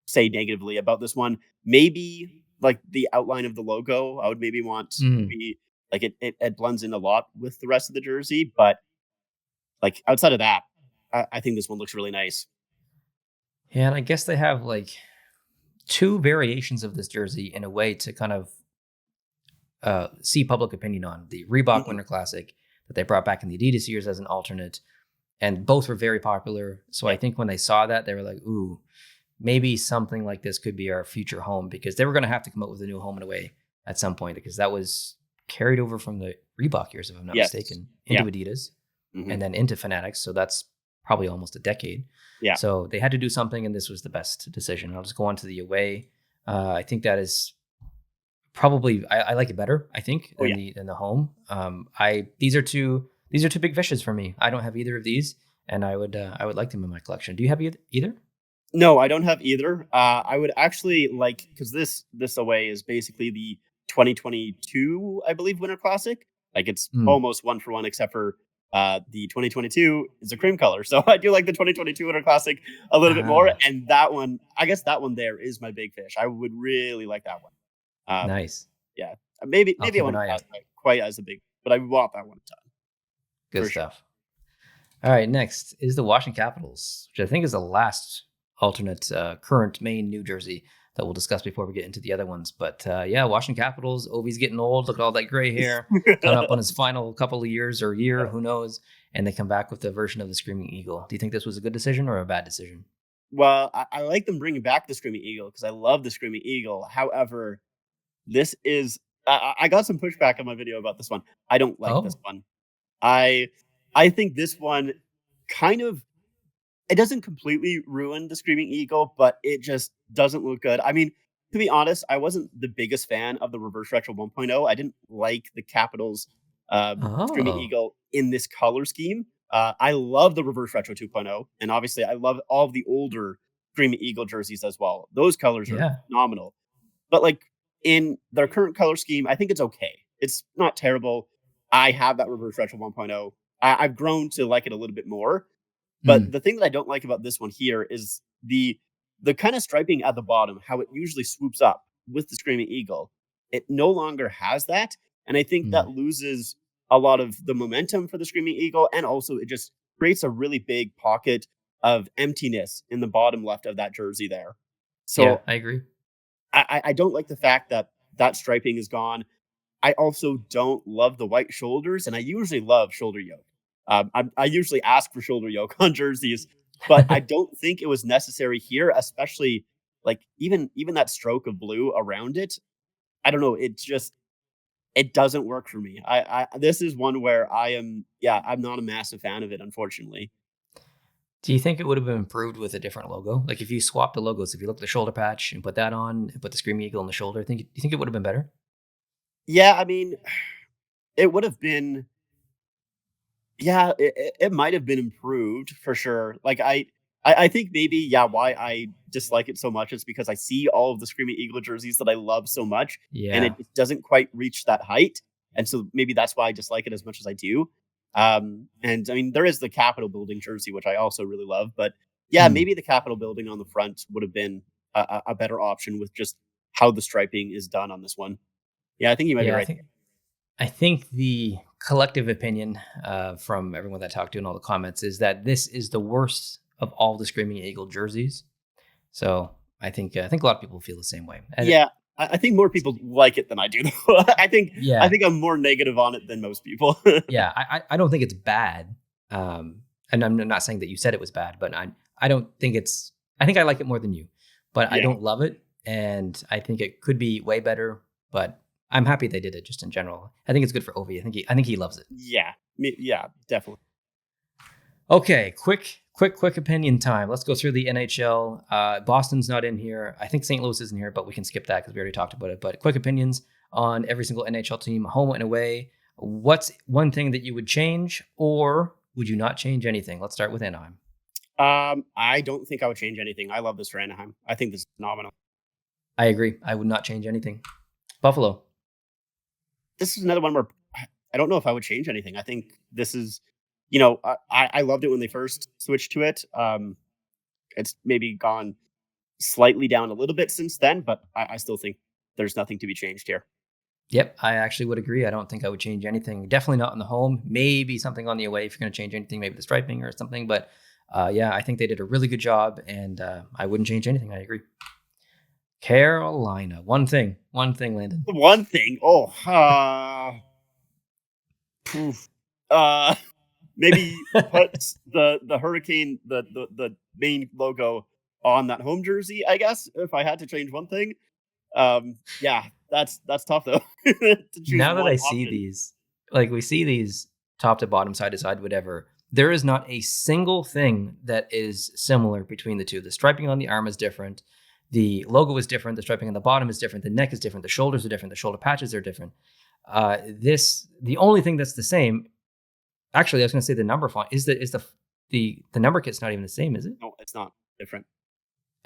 say negatively about this one. Maybe like the outline of the logo, I would maybe want to Mm. be like it blends in a lot with the rest of the jersey, but like outside of that, I think this one looks really nice. Yeah, and I guess they have like two variations of this jersey in a way to kind of see public opinion on the Reebok Mhm. Winter Classic that they brought back in the Adidas years as an alternate, and both were very popular. So I Yep. think when they saw that, they were like, "Ooh, maybe something like this could be our future home," because they were going to have to come up with a new home and away at some point because that was carried over from the Reebok years, if I'm not Yes. mistaken, into Yeah. Adidas Hmm. and then into Fanatics. So that's probably almost a decade. Yeah. So they had to do something, and this was the best decision. I'll just go on to the away. I think that is probably I like it better. I think Oh than yeah. the home. I these are two big fishes for me. I don't have either of these, and I would like them in my collection. Do you have either? No, I don't have either. I would actually like because this away is basically the 2022, I believe, Winter Classic. Like it's Mm. almost one for one, except for the 2022 is a cream color. So I do like the 2022 Winter Classic a little bit more. Ah, And that one, I guess that one there is my big fish. I would really like that one. Um, nice. yeah, maybe I'll I keep an wouldn't eye out. classify it quite as a big, but I want that one a ton Good for sure. stuff. All right, next is the Washington Capitals, which I think is the last alternate current main New Jersey that we'll discuss before we get into the other ones. But yeah, Washington Capitals. Ovi's getting old. Look at all that gray hair coming up on his final couple of years or year, who knows? And they come back with the version of the Screaming Eagle. Do you think this was a good decision or a bad decision? Well, I like them bringing back the Screaming Eagle because I love the Screaming Eagle. However, this is I got some pushback on my video about this one. I don't like this Oh, one. I I think this one kind of it doesn't completely ruin the Screaming Eagle, but it just doesn't look good. I mean, to be honest, I wasn't the biggest fan of the Reverse Retro 1.0. I didn't like the Capitals Screaming oh, Eagle in this color scheme. I love the Reverse Retro 2.0, and obviously, I love all of the older Screaming Eagle jerseys as well. Those colors are yeah. phenomenal. But like in their current color scheme, I think it's okay. It's not terrible. I have that Reverse Retro 1.0. I've grown to like it a little bit more, but Mm, the thing that I don't like about this one here is the kind of striping at the bottom, how it usually swoops up with the Screaming Eagle. It no longer has that, and I think mm, that loses a lot of the momentum for the Screaming Eagle, and also it just creates a really big pocket. of emptiness in the bottom left of that jersey there. Yeah, So I agree. I don't like the fact that that striping is gone. I also don't love the white shoulders, and I usually love shoulder yoke. I usually ask for shoulder yoke on jerseys, but I don't think it was necessary here, especially like even that stroke of blue around it. I don't know. It doesn't work for me. I this is one where I'm not a massive fan of it, unfortunately. Do you think it would have been improved with a different logo? Like if you swap the logos, if you look at the shoulder patch and put that on and put the Screaming Eagle on the shoulder, do you think it would have been better? Yeah, I mean, it would have been yeah, it might have been improved for sure. Like I think maybe why I dislike it so much is because I see all of the Screaming Eagle jerseys that I love so much, and Yeah. it just doesn't quite reach that height, and so maybe that's why I dislike it as much as I do. And I mean, there is the Capitol Building jersey, which I also really love, but yeah, Hmm. maybe the Capitol Building on the front would have been a better option with just how the striping is done on this one. Yeah, I think you might be Yeah, right. I think the collective opinion from everyone that I talked to and all the comments is that this is the worst of all the Screaming Eagle jerseys. So I think a lot of people feel the same way. And Yeah, I think more people like it than I do, though. I yeah, think I'm more negative on it than most people. yeah, I don't think it's bad. And I'm not saying that you said it was bad, but I don't think it's. I think I like it more than you, but I Yeah, don't love it, and I think it could be way better. But I'm happy they did it just in general. I think it's good for Ovi. I think he loves it. yeah, definitely. Okay, quick opinion time. Let's go through the NHL. Boston's not in here. I think St. Louis isn't here, but we can skip that because we already talked about it. But quick opinions on every single NHL team, home and away. What's one thing that you would change, or would you not change anything? Let's start with Anaheim. I don't think I would change anything. I love this for Anaheim. I think this is phenomenal. I agree. I would not change anything. Buffalo. This is another one where I don't know if I would change anything. I think this is, I loved it when they first switched to it. It's maybe gone slightly down a little bit since then, but I still think there's nothing to be changed here. Yep, I actually would agree. I don't think I would change anything. Definitely not in the home. Maybe something on the away if you're going to change anything, maybe the striping or something. But yeah, I think they did a really good job, and I wouldn't change anything. I agree. Carolina. One thing, Landon. One thing, oof, uh, maybe put the Hurricane the main logo on that home jersey, I guess, if I had to change one thing. Yeah, that's tough though to choose Now that one I see option. these, like we see these top to bottom, side to side, whatever, there is not a single thing that is similar between the two. The striping on the arm is different. The logo is different. The striping on the bottom is different. The neck is different. The shoulders are different. The shoulder patches are different. The only thing that's the same. Actually, I was going to say the number font the number kit's not even the same, is it? No, it's not different.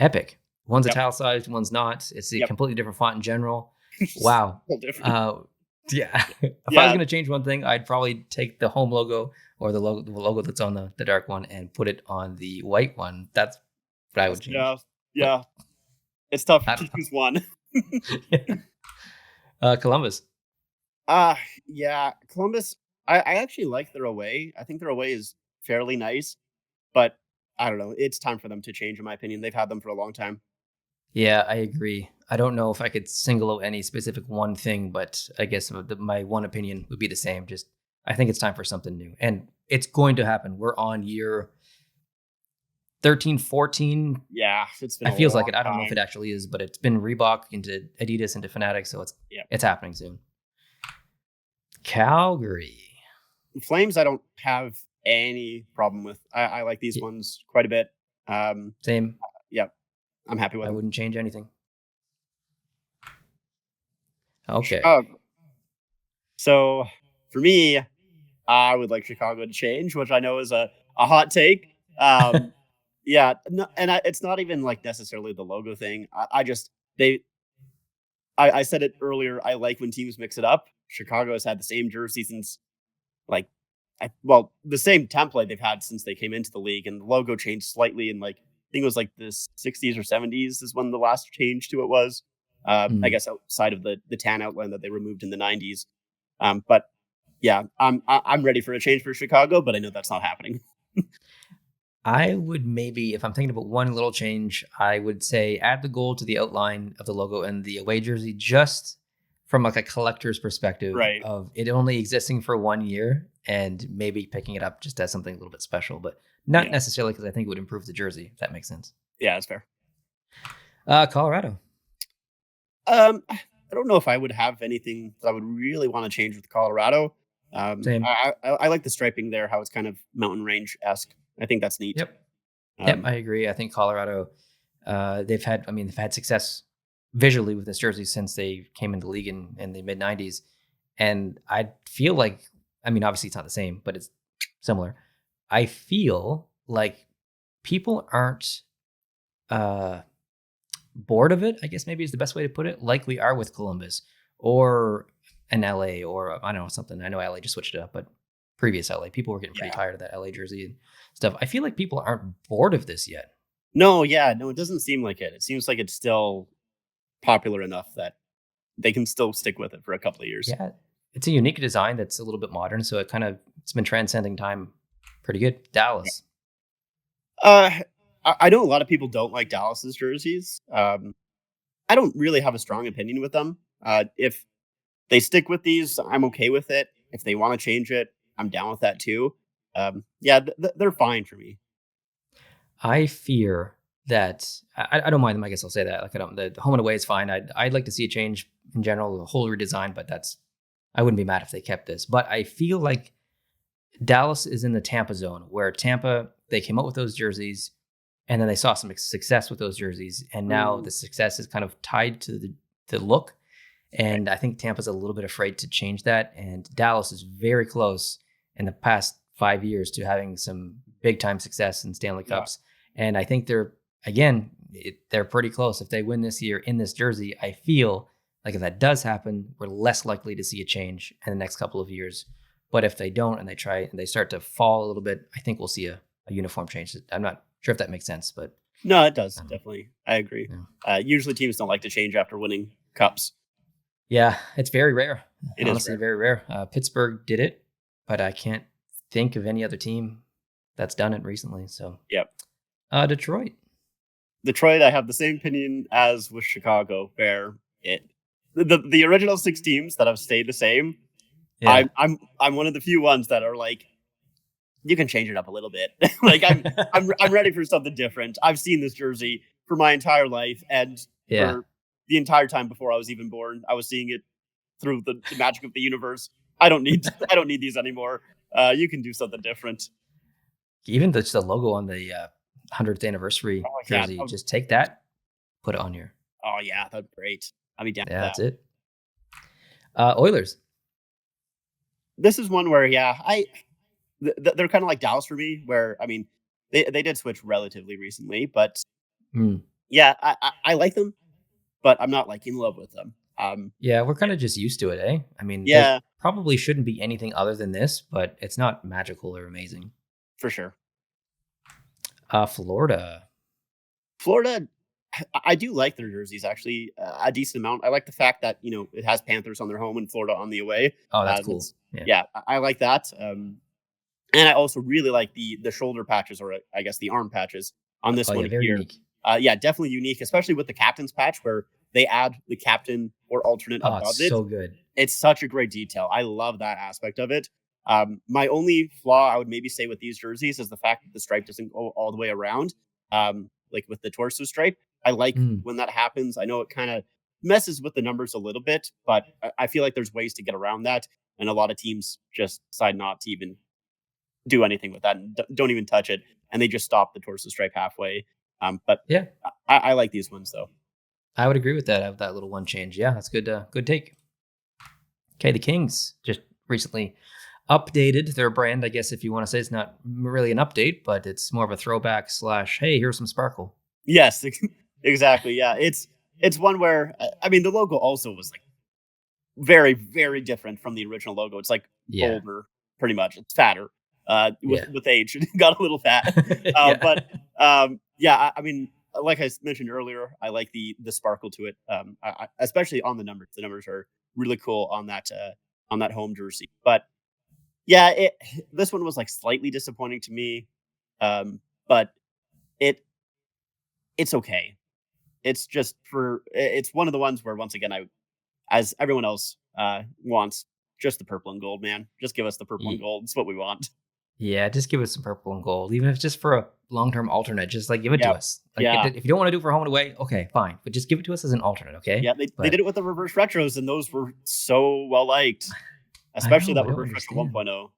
Epic. One's Yep. italicized, one's not. It's a Yep. completely different font in general. So Wow. different. Uh, yeah. If I was Yeah. going to change one thing, I'd probably take the home logo or the logo that's on the dark one and put it on the white one. That's what I would change. Yeah. But Yeah. It's tough I to don't choose one. know. Columbus. Uh yeah, Columbus. I actually like their away. I think their away is fairly nice, but I don't know. It's time for them to change, in my opinion. They've had them for a long time. Yeah, I agree. I don't know if I could single out any specific one thing, but I guess my one opinion would be the same. Just I think it's time for something new, and it's going to happen. We're on year 13, 14. Yeah, it's been It a feels like long it. I don't know if it time. actually is, but it's been Reebok into Adidas into Fanatics, so Yeah. it's happening soon. Calgary. Flames, I don't have any problem with. I like these Y- ones quite a bit. Um, Same. yeah, I'm happy with I them. wouldn't change anything. Okay. Chicago. So for me, I would like Chicago to change, which I know is a hot take. Yeah, no, and it's not even like necessarily the logo thing. I just they I said it earlier. I like when teams mix it up. Chicago has had the same jersey since like the same template they've had since they came into the league, and the logo changed slightly in like I think it was like the 60s or 70s is when the last change to it was. I Mm. guess outside of the tan outline that they removed in the 90s. But yeah, I'm ready for a change for Chicago, but I know that's not happening. I would maybe, if I'm thinking about one little change, I would say add the gold to the outline of the logo and the away jersey, just from like a collector's perspective Right. of it only existing for 1 year and maybe picking it up just as something a little bit special, but not Yeah. necessarily because I think it would improve the jersey, if that makes sense. Yeah, that's fair. Colorado, I don't know if I would have anything that I would really want to change with Colorado. same. I like the striping there, how it's kind of mountain range esque. I think that's neat. Yep. Yep, Um, I agree. I think Colorado, they've had success visually with this jersey since they came into the league in the mid '90s, and I feel like, I mean, obviously it's not the same, but it's similar. I feel like people aren't uh, bored of it. I guess maybe is the best way to put it. Like we are with Columbus or an LA or I don't know something. I know LA just switched it up, but previous LA people were getting pretty yeah. tired of that LA jersey and stuff. I feel like people aren't bored of this yet. No, yeah, no, it doesn't seem like it. It seems like it's still popular enough that they can still stick with it for a couple of years. Yeah, it's a unique design that's a little bit modern, so it's been transcending time pretty good. Dallas. Uh, I know a lot of people don't like Dallas's jerseys. I don't really have a strong opinion with them. If they stick with these, I'm okay with it. If they want to change it, I'm down with that too. Yeah, they're fine for me. I fear that I don't mind them. I guess I'll say that. Like I don't. The home and away is fine. I'd like to see a change in general, a whole redesign. But that's I wouldn't be mad if they kept this. But I feel like Dallas is in the Tampa zone, where Tampa they came up with those jerseys, and then they saw some success with those jerseys, and now Mm, the success is kind of tied to the look. right. And I think Tampa's a little bit afraid to change that. And Dallas is very close in the past 5 years to having some big time success in Stanley Yeah. Cups. And I think they're pretty close. If they win this year in this jersey, I feel like if that does happen, we're less likely to see a change in the next couple of years. But if they don't and they try and they start to fall a little bit, I think we'll see a uniform change. I'm not sure if that makes sense, but No, it does um, definitely. I agree. yeah. Usually teams don't like to change after winning cups. Yeah, it's very rare. It is Honestly, rare. very rare. Pittsburgh did it, but I can't think of any other team that's done it recently. So, Yep. Detroit. Detroit, I have the same opinion as with Chicago, where it the original six teams that have stayed the same. Yeah. I'm one of the few ones that are like, you can change it up a little bit. Like I'm ready for something different. I've seen this jersey for my entire life, and Yeah. for the entire time before I was even born, I was seeing it through the magic of the universe. I don't need I don't need these anymore. You can do something different. Even the logo on the 100th anniversary Oh yeah. jersey, just take that, put it on here. Oh yeah, that's great. I'll be down Yeah, with that. that's it. Oilers. This is one where yeah, they're kind of like Dallas for me. Where I mean, they did switch relatively recently, but Hmm. yeah, I like them, but I'm not like in love with them. Yeah, we're kind of just used to it, eh? I mean, there Yeah, probably shouldn't be anything other than this, but it's not magical or amazing. for sure. Florida. Florida, I do like their jerseys actually a decent amount. I like the fact that it has Panthers on their home and Florida on the away. Oh, that's cool. That's Yeah. yeah, I like that. And I also really like the shoulder patches, or I guess the arm patches on this Oh, one yeah, very here. unique. Yeah, definitely unique, especially with the captain's patch where they add the captain or alternate Oh, it's above it. so good. It's such a great detail. I love that aspect of it. My only flaw I would maybe say with these jerseys is the fact that the stripe doesn't go all the way around. Like with the torso stripe, I like Mm. when that happens. I know it kind of messes with the numbers a little bit, but I feel like there's ways to get around that, and a lot of teams just decide not to even do anything with that and don't even touch it, and they just stop the torso stripe halfway. But Yeah, I like these ones though. I would agree with that. Of that little one change. Yeah, that's good. Good take. Okay, the Kings just recently updated their brand. I guess if you want to say it's not really an update, but it's more of a throwback slash. Hey, here's some sparkle. Yes, exactly. Yeah, it's one where I mean the logo also was like very, very different from the original logo. It's like Yeah, bolder, pretty much. It's fatter. With yeah, age, it got a little fat. yeah. But yeah, I mean, like I mentioned earlier, I like the sparkle to it. Especially on the numbers. The numbers are really cool on that home jersey. But yeah, this one was like slightly disappointing to me. Um, but it it's okay. It's one of the ones where once again as everyone else wants just the purple and gold, man. Just give us the purple and Ye- gold. It's what we want. Yeah, just give us some purple and gold, even if it's just for a long-term alternate. Just like give it to Yeah. us. Like Yeah. if you don't want to do it for home and away, okay, fine, but just give it to us as an alternate, okay? Yeah, they did But it with the reverse retros, and those were so well liked, I especially know that I don't reverse retro understand. 1.0.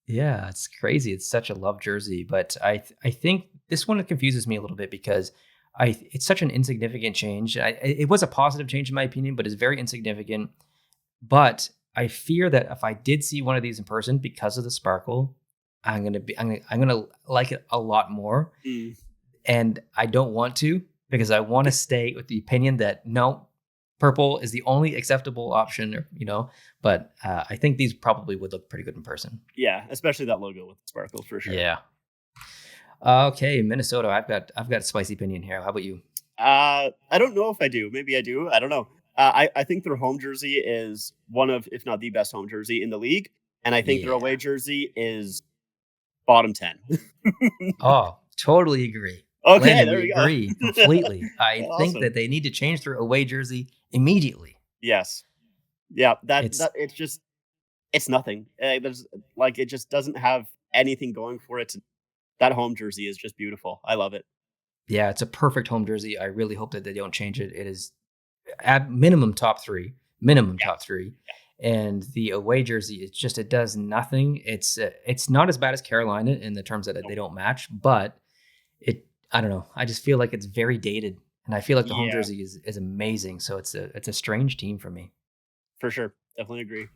Yeah, it's crazy. It's such a love jersey, but I think this one confuses me a little bit because it's such an insignificant change. It was a positive change in my opinion, but it's very insignificant. But I fear that if I did see one of these in person because of the sparkle, I'm gonna like it a lot more. Mm, And I don't want to because I want to stay with the opinion that no, purple is the only acceptable option, or But I think these probably would look pretty good in person. yeah, especially that logo with the sparkles for sure. Yeah. Okay, Minnesota. I've got a spicy opinion here. How about you? I don't know if I do. Maybe I do. I don't know. I think their home jersey is one of, if not the best home jersey in the league, and I think their Yeah. away jersey is bottom 10. Oh, totally agree. Okay, Landon, there we we go. agree completely. I think Awesome. that they need to change their away jersey immediately. Yes. Yeah. It's That it's just it's nothing. There's it just doesn't have anything going for it. That home jersey is just beautiful. I love it. Yeah, it's a perfect home jersey. I really hope that they don't change it. It is at minimum top three, minimum Yeah. top three. And the away jersey, it does nothing. It's not as bad as Carolina in the terms that they Nope. don't match, but I don't know. I just feel like it's very dated, and I feel like the home Yeah, jersey is amazing. So it's a strange team for me. for sure. Definitely agree.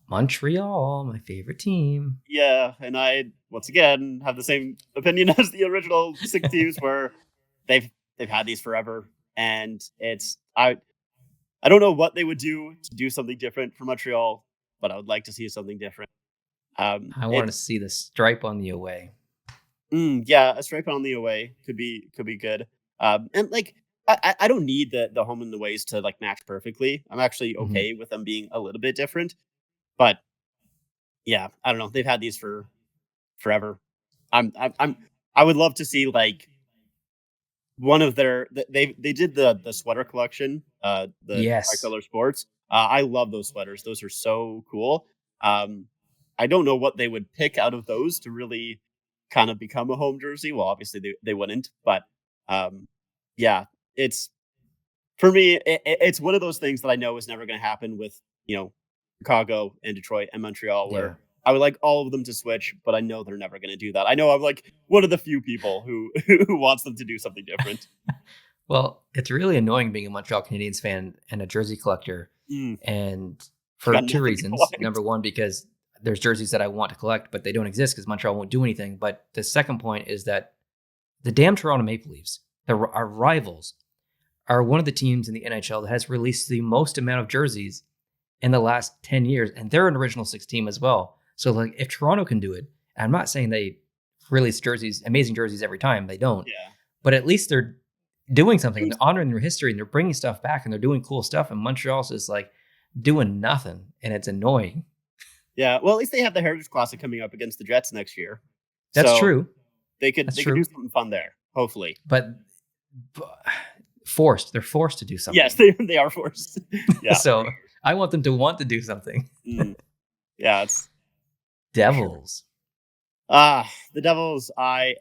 Montreal, my favorite team. Yeah, and I once again have the same opinion as the original six teams where they've had these forever, and I don't know what they would do to do something different for Montreal, but I would like to see something different. I want to It's see the stripe on the away. yeah, a stripe on the away could be good. And I don't need the home and the ways to like match perfectly. I'm actually Mhm. okay with them being a little bit different, but yeah, I don't know. They've had these for forever. I'm I would love to see like one of they did the sweater collection, the Yes, Tricolor Sports. I love those sweaters. Those are so cool. Um, I don't know what they would pick out of those to really kind of become a home jersey. Well, obviously they wouldn't, but um, yeah, it's for me. It's one of those things that I know is never going to happen with you know Chicago and Detroit and Montreal, where yeah. I would like all of them to switch, but I know they're never going to do that. I know I'm like one of the few people who who wants them to do something different. Well, it's really annoying being a Montreal Canadiens fan and a jersey collector, Mm, and you for got two nothing to reasons. collect. Number one, because there's jerseys that I want to collect, but they don't exist because Montreal won't do anything. But the second point is that the damn Toronto Maple Leafs, our rivals, are one of the teams in the NHL that has released the most amount of jerseys in the last 10 years, and they're an original six team as well. So, like, if Toronto can do it, I'm not saying they release jerseys, amazing jerseys every time, they don't, Yeah, but at least they're doing something and doing they're something. honoring their history and they're bringing stuff back and they're doing cool stuff. And Montreal's is like doing nothing, and it's annoying. Yeah, well, at least they have the Heritage Classic coming up against the Jets next year, That's so true. That's they could do true. something fun there. Hopefully, But forced, they're forced to do yes, something. they are forced. Yeah, for So I want them to want to do something. sure. Yeah, it's for sure. Devils. The Devils. I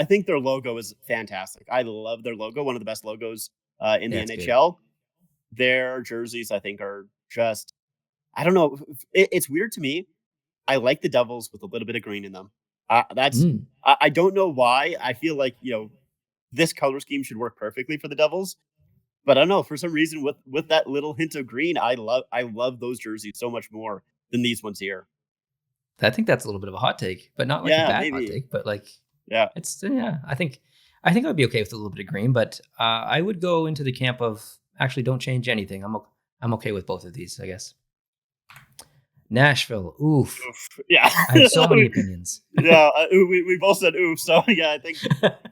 think their logo is fantastic. I love their logo. One of the best logos in the Yeah, it's good. NHL. Their jerseys, I think, are just. I don't know. It's weird to me. I like the Devils with a little bit of green in them. That's. Mm. I don't know why. I feel like this color scheme should work perfectly for the Devils. But I don't know, for some reason with that little hint of green, I love those jerseys so much more than these ones here. I think that's a little bit of a hot take, but not like a Yeah, bad hot maybe. take, but like Yeah. it's yeah. I think I'd be okay with a little bit of green, but I would go into the camp of actually don't change anything. I'm okay with both of these, I guess. Nashville. Oof. Oof. Yeah. I have so many opinions. Yeah, we both said oof, so yeah, I think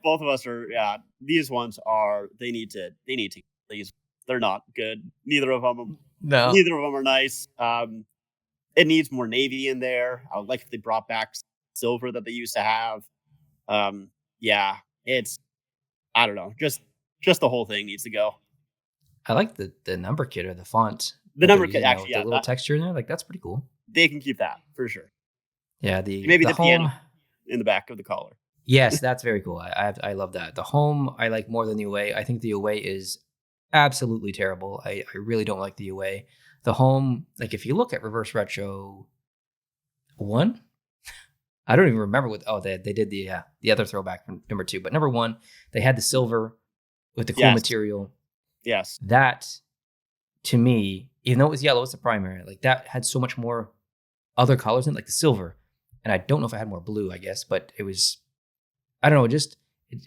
both of us are yeah, these ones are they need to these they're not good. No. Neither of them are nice. It needs more navy in there. I would like if they brought back silver that they used to have. Um, yeah, it's I don't know, just the whole thing needs to go. I like the number kit or the font The that they're number using now actually, with the yeah, little that texture in there. Like that's pretty cool. they can keep that for sure. Yeah, Maybe the the piano home. in the back of the collar. Yes, that's very cool. I love that. The home I like more than the away. I think the away is absolutely terrible. I really don't like the away. The home, like if you look at Reverse Retro one, I don't even remember what. Oh, they did the other throwback from number two, but number one they had the silver with the cool Yes, material. yes, That to me, even though it was yellow, it's the primary. Like that had so much more other colors in it, like the silver. And I don't know if I had more blue, I guess, but it was I don't know, just it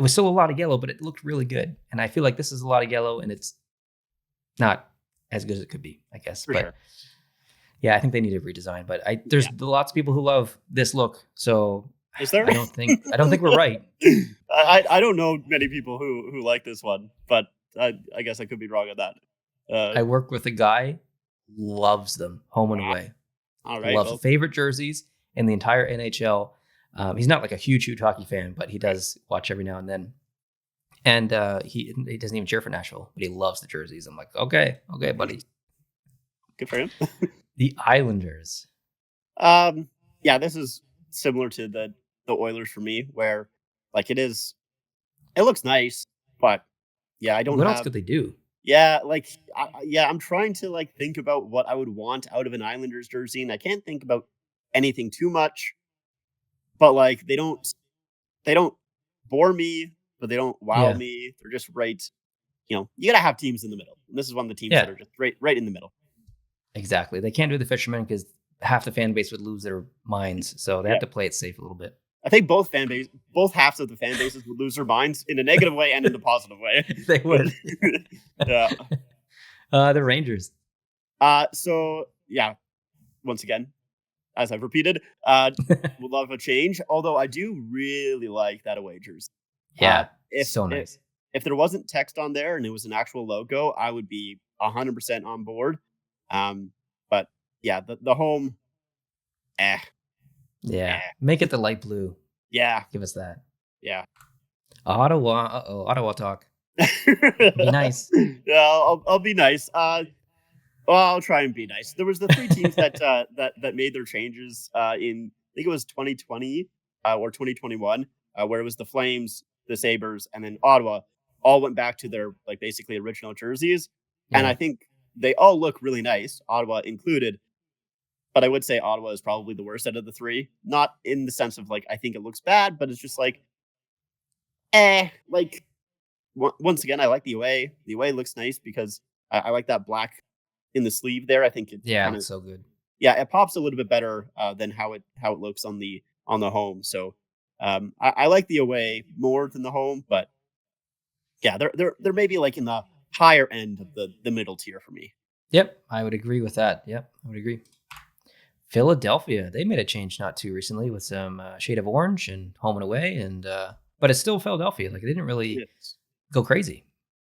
was still a lot of yellow, but it looked really good. And I feel like this is a lot of yellow, and it's not as good as it could be, I guess. for But sure. yeah, I think they need a redesign. But there's Yeah. lots of people who love this look, so Is there? I don't think we're right. I don't know many people who like this one, but I guess I could be wrong on that. I work with a guy loves them home and Wow. away. All right. Loves Well, favorite jerseys in the entire NHL. He's not like a huge hockey fan, but he does watch every now and then. And he doesn't even cheer for Nashville, but he loves the jerseys. I'm like, okay, buddy. good for him. The Islanders. Um, yeah, this is similar to the Oilers for me, where like it looks nice, but yeah, I don't What else have could they do? yeah, like yeah, I'm trying to like think about what I would want out of an Islanders jersey, and I can't think about anything too much. But like they don't bore me, but they don't wow Yeah, me. They're just right. You gotta have teams in the middle. And this is one of the teams that yeah, are just right in the middle. exactly. They can't do the Fishermen because half the fan base would lose their minds, so they have Yeah. to play it safe a little bit. I think both halves of the fan bases would lose their minds in a negative way and in the positive way. They But would. yeah. The Rangers. So yeah, once again, as I've repeated, would love a change. Although I do really like that away jersey. Uh, Yeah, if so if nice. if there wasn't text on there and it was an actual logo, I would be 100% on board. Um, but yeah, the home, eh, Yeah, eh, make it the light blue. yeah, Give us that. yeah. Ottawa. Ottawa talk. Be nice. Yeah, I'll be nice. Well, I'll try and be nice. There was the three teams that made their changes in I think it was 2020 or 2021, where it was the Flames, the Sabres, and then Ottawa all went back to their like basically original jerseys, and I Yeah, think they all look really nice, Ottawa included. But I would say Ottawa is probably the worst out of the three. Not in the sense of like I think it looks bad, but it's just like like once again, I like the away. The away looks nice because I like that black in the sleeve there. I think it yeah, it kind of looks so good. yeah, it pops a little bit better than how it looks on the home. So I like the away more than the home, but yeah, they're maybe like in the higher end of the middle tier for me. Yep, I would agree with that. Yep, I would agree. Philadelphia, they made a change not too recently with some shade of orange and home and away, and but it's still Philadelphia. Like they didn't really Yes. go crazy.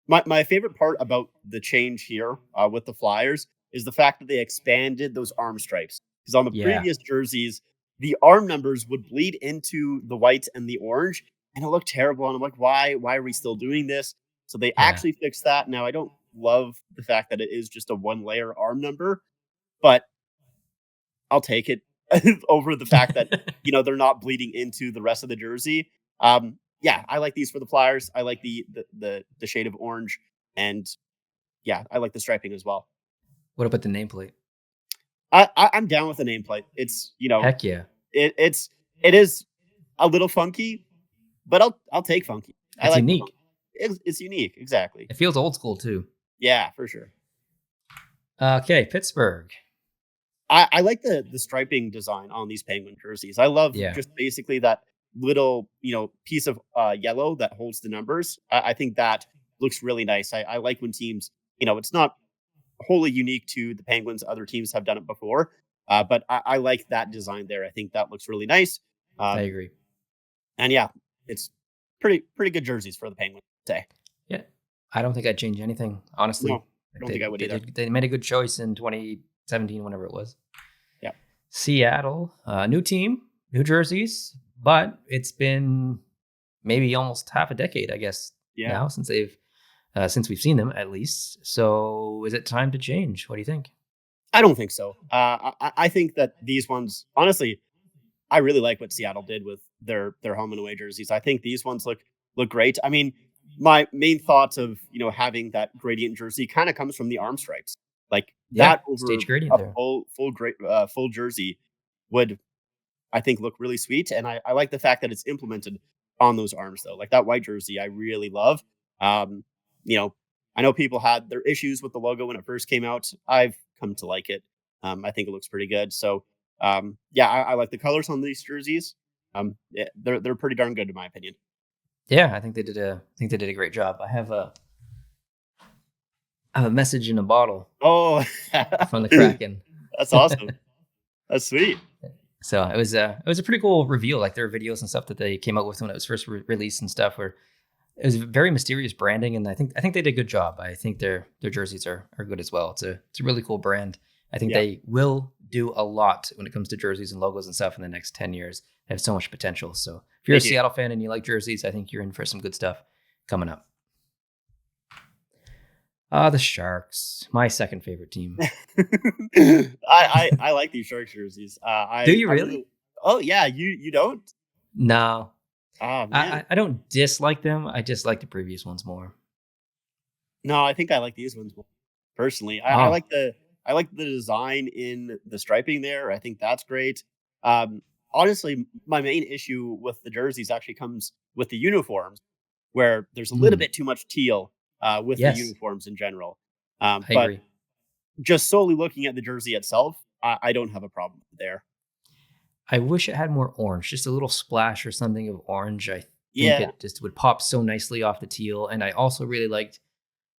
My favorite part about the change here with the Flyers is the fact that they expanded those arm stripes. Because on the Yeah, previous jerseys, the arm numbers would bleed into the white and the orange, and it looked terrible. And I'm like, why? Why are we still doing this? So they yeah. actually fixed that. Now I don't love the fact that it is just a one layer arm number, but I'll take it over the fact that they're not bleeding into the rest of the jersey. Yeah, I like these for the Flyers. I like the shade of orange, and yeah, I like the striping as well. What about the nameplate? I'm down with the nameplate. It's Heck yeah, it is a little funky, but I'll take funky. I it's like the funk. unique. It's unique, exactly. It feels old school too. Yeah, for sure. Okay, Pittsburgh. I like the striping design on these penguin jerseys. I love Yeah, just basically that little piece of yellow that holds the numbers. I think that looks really nice. I like when teams it's not wholly unique to the Penguins. Other teams have done it before, but I like that design there. I think that looks really nice. I Um, agree. and yeah, it's pretty good jerseys for the Penguins. I'd say Yeah, I don't think I'd change anything no, honestly. I don't think I would either. They made a good choice in 2017, whenever it was. Yeah, Seattle, new team, new jerseys, but it's been maybe almost half a decade, I guess, Yeah. now since we've seen them at least. So is it time to change? What do you think? I don't think so. I think that these ones, honestly, I really like what Seattle did with their home and away jerseys. I think these ones look great. I mean, my main thoughts of having that gradient jersey kind of comes from the arm stripes, like Yeah, that over stage gradient a there. full jersey would, I think, look really sweet. And I like the fact that it's implemented on those arms though. Like that white jersey, I really love. Um, you know, I know people had their issues with the logo when it first came out. I've come to like it. I think it looks pretty good. So yeah, I like the colors on these jerseys. Yeah, they're pretty darn good in my opinion. Yeah, I think they did a great job. I have a message in a bottle Oh, from the Kraken. that's awesome. That's sweet. So it was a pretty cool reveal. Like there were videos and stuff that they came out with when it was first released and stuff. Where it was very mysterious branding, and I think they did a good job. I think their jerseys are good as well. It's a really cool brand. I think Yeah, they will do a lot when it comes to jerseys and logos and stuff in the next 10 years. They have so much potential. So if you're they a do. Seattle fan and you like jerseys, I think you're in for some good stuff coming up. The Sharks, my second favorite team. I like these Sharks jerseys. Do you I really? really. Oh yeah, you don't? No, Oh man, I don't dislike them. I just like the previous ones more. no, I think I like these ones more. Personally, Oh, I like the design in the striping there. I think that's great. Um, honestly, my main issue with the jerseys actually comes with the uniforms, where there's a little mm, bit too much teal with the yes, uniforms in general. I But agree. just solely looking at the jersey itself, I don't have a problem there. I wish it had more orange, just a little splash or something of orange. I think Yeah, it just would pop so nicely off the teal. And I also really liked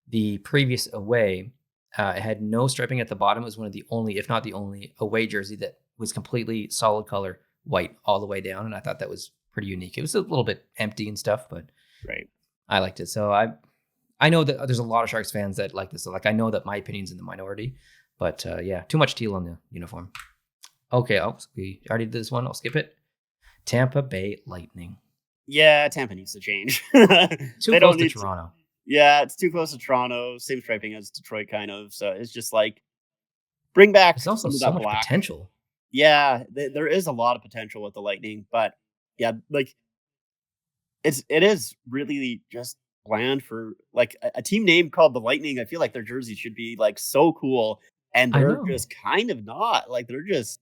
the previous away. It had no striping at the bottom. It was one of the only, if not the only, away jersey that was completely solid color white all the way down. And I thought that was pretty unique. It was a little bit empty and stuff, but right. I liked it. So I know that there's a lot of Sharks fans that like this. So like I know that my opinion's in the minority, but yeah, too much teal on the uniform. Okay, we already did this one. I'll skip it. Tampa Bay Lightning. Yeah, Tampa needs to change. Too They close don't to need to. Toronto. Yeah, it's too close to Toronto. Same striping as Detroit, kind of. So it's just like bring back There's also some of so that much black. potential. Yeah, there is a lot of potential with the Lightning, but yeah, like it is really just bland for like a team name called the Lightning. I feel like their jerseys should be like so cool, and I they're know. just kind of not. Like they're just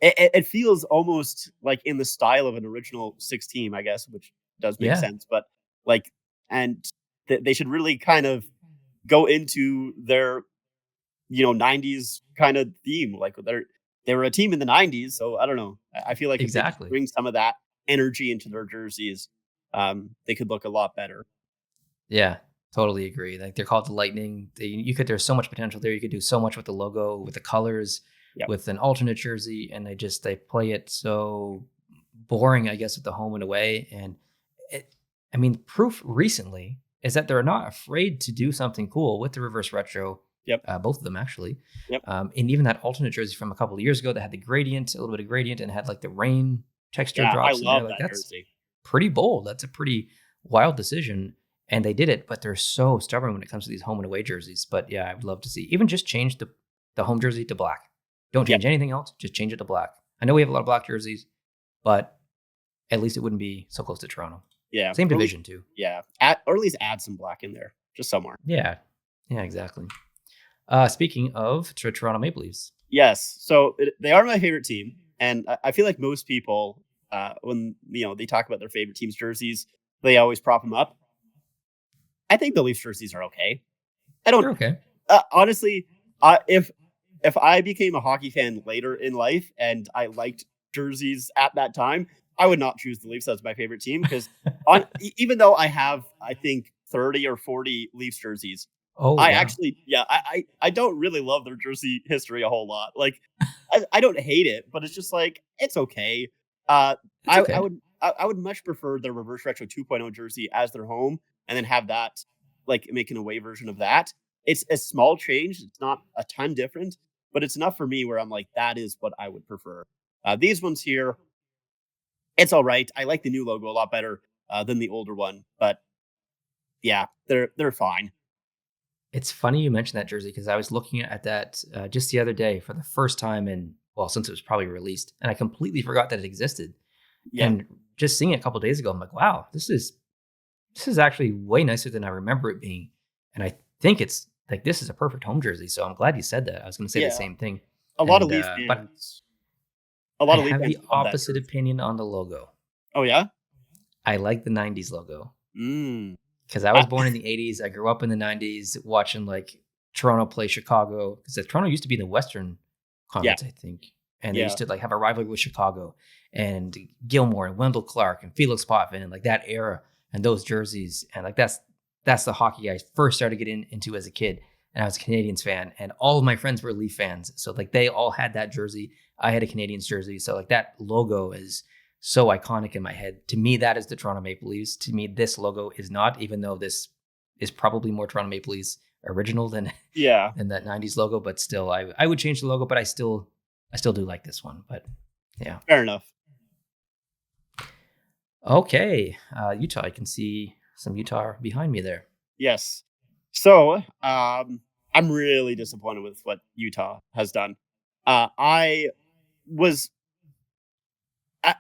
it feels almost like in the style of an original six team, I guess, which does make Yeah, sense. But like, and they should really kind of go into their 90s kind of theme. Like they were a team in the 90s, so I don't know. I feel like if they just exactly. bring some of that energy into their jerseys, they could look a lot better. Yeah, totally agree. Like they're called the Lightning. There's so much potential there. You could do so much with the logo, with the colors, Yep. with an alternate jersey, and they play it so boring, I guess, with the home and away. And it, I mean, proof recently is that they're not afraid to do something cool with the reverse retro. Yep. Both of them actually, Yep. and even that alternate jersey from a couple of years ago that had the gradient, a little bit of gradient, and had like the rain texture Yeah, I drops in there. love Like that that's jersey. pretty bold. That's a pretty wild decision. And they did it, but they're so stubborn when it comes to these home and away jerseys. But yeah, I'd love to see even just change the home jersey to black. Don't Yep. change anything else. Just change it to black. I know we have a lot of black jerseys, but at least it wouldn't be so close to Toronto. Yeah. Same Or at least division too. yeah. Or at least add some black in there, just somewhere. Yeah, yeah, exactly. Speaking of Toronto Maple Leafs, Yes. So they are my favorite team, and I feel like most people, when they talk about their favorite team's jerseys, they always prop them up. I think the Leafs jerseys are okay. I don't they're okay. honestly. If I became a hockey fan later in life and I liked jerseys at that time, I would not choose the Leafs as my favorite team because even though I have, I think 30 or 40 Leafs jerseys, Oh I wow, actually, yeah, I don't really love their jersey history a whole lot. Like, I don't hate it, but it's just like it's okay. Uh, it's okay. I would much prefer their reverse retro 2.0 jersey as their home, and then have that like make an away version of that. It's a small change. It's not a ton different, but it's enough for me where I'm like, that is what I would prefer. These ones here, it's all right. I like the new logo a lot better than the older one, but yeah, they're fine. It's funny you mentioned that jersey because I was looking at that just the other day for the first time since it was probably released, and I completely forgot that it existed. Yeah, And just seeing it a couple days ago, I'm like, wow, this is actually way nicer than I remember it being. And I think it's like this is a perfect home jersey. So I'm glad you said that. I was going to say the yeah. same thing. A lot of And Leaf but fans, a I lot of Leaf have fans the love that opposite jersey. opinion on the logo. Oh yeah. I like the 90s logo. Mm. Because I I, was born in the 80s. I grew up in the 90s watching like Toronto play Chicago. Because Toronto used to be in the Western yeah, Conference, I think. And they yeah. used to like have a rivalry with Chicago and Gilmore and Wendell Clark and Felix Potvin and like that era and those jerseys. And like that's the hockey I first started getting into as a kid. And I was a Canadians fan. And all of my friends were Leaf fans. So like they all had that jersey. I had a Canadians jersey. So like that logo is so iconic in my head. To me, that is the Toronto Maple Leafs. To me, this logo is not, even though this is probably more Toronto Maple Leafs original than Yeah, than that 90s logo, but still I would change the logo, but I still do like this one. But yeah. fair enough. Okay. Utah, I can see some Utah behind me there. Yes. So, I'm really disappointed with what Utah has done. I was I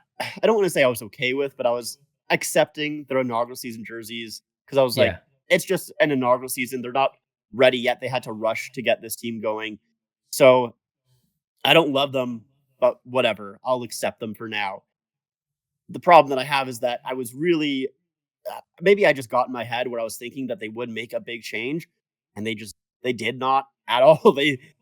don't want to say I was okay with, but I was accepting their inaugural season jerseys because I was like, Yeah. it's just an inaugural season. They're not ready yet. They had to rush to get this team going. So I don't love them, but whatever. I'll accept them for now. The problem that I have is that I was really maybe I just got in my head where I was thinking that they would make a big change, and they did not at all.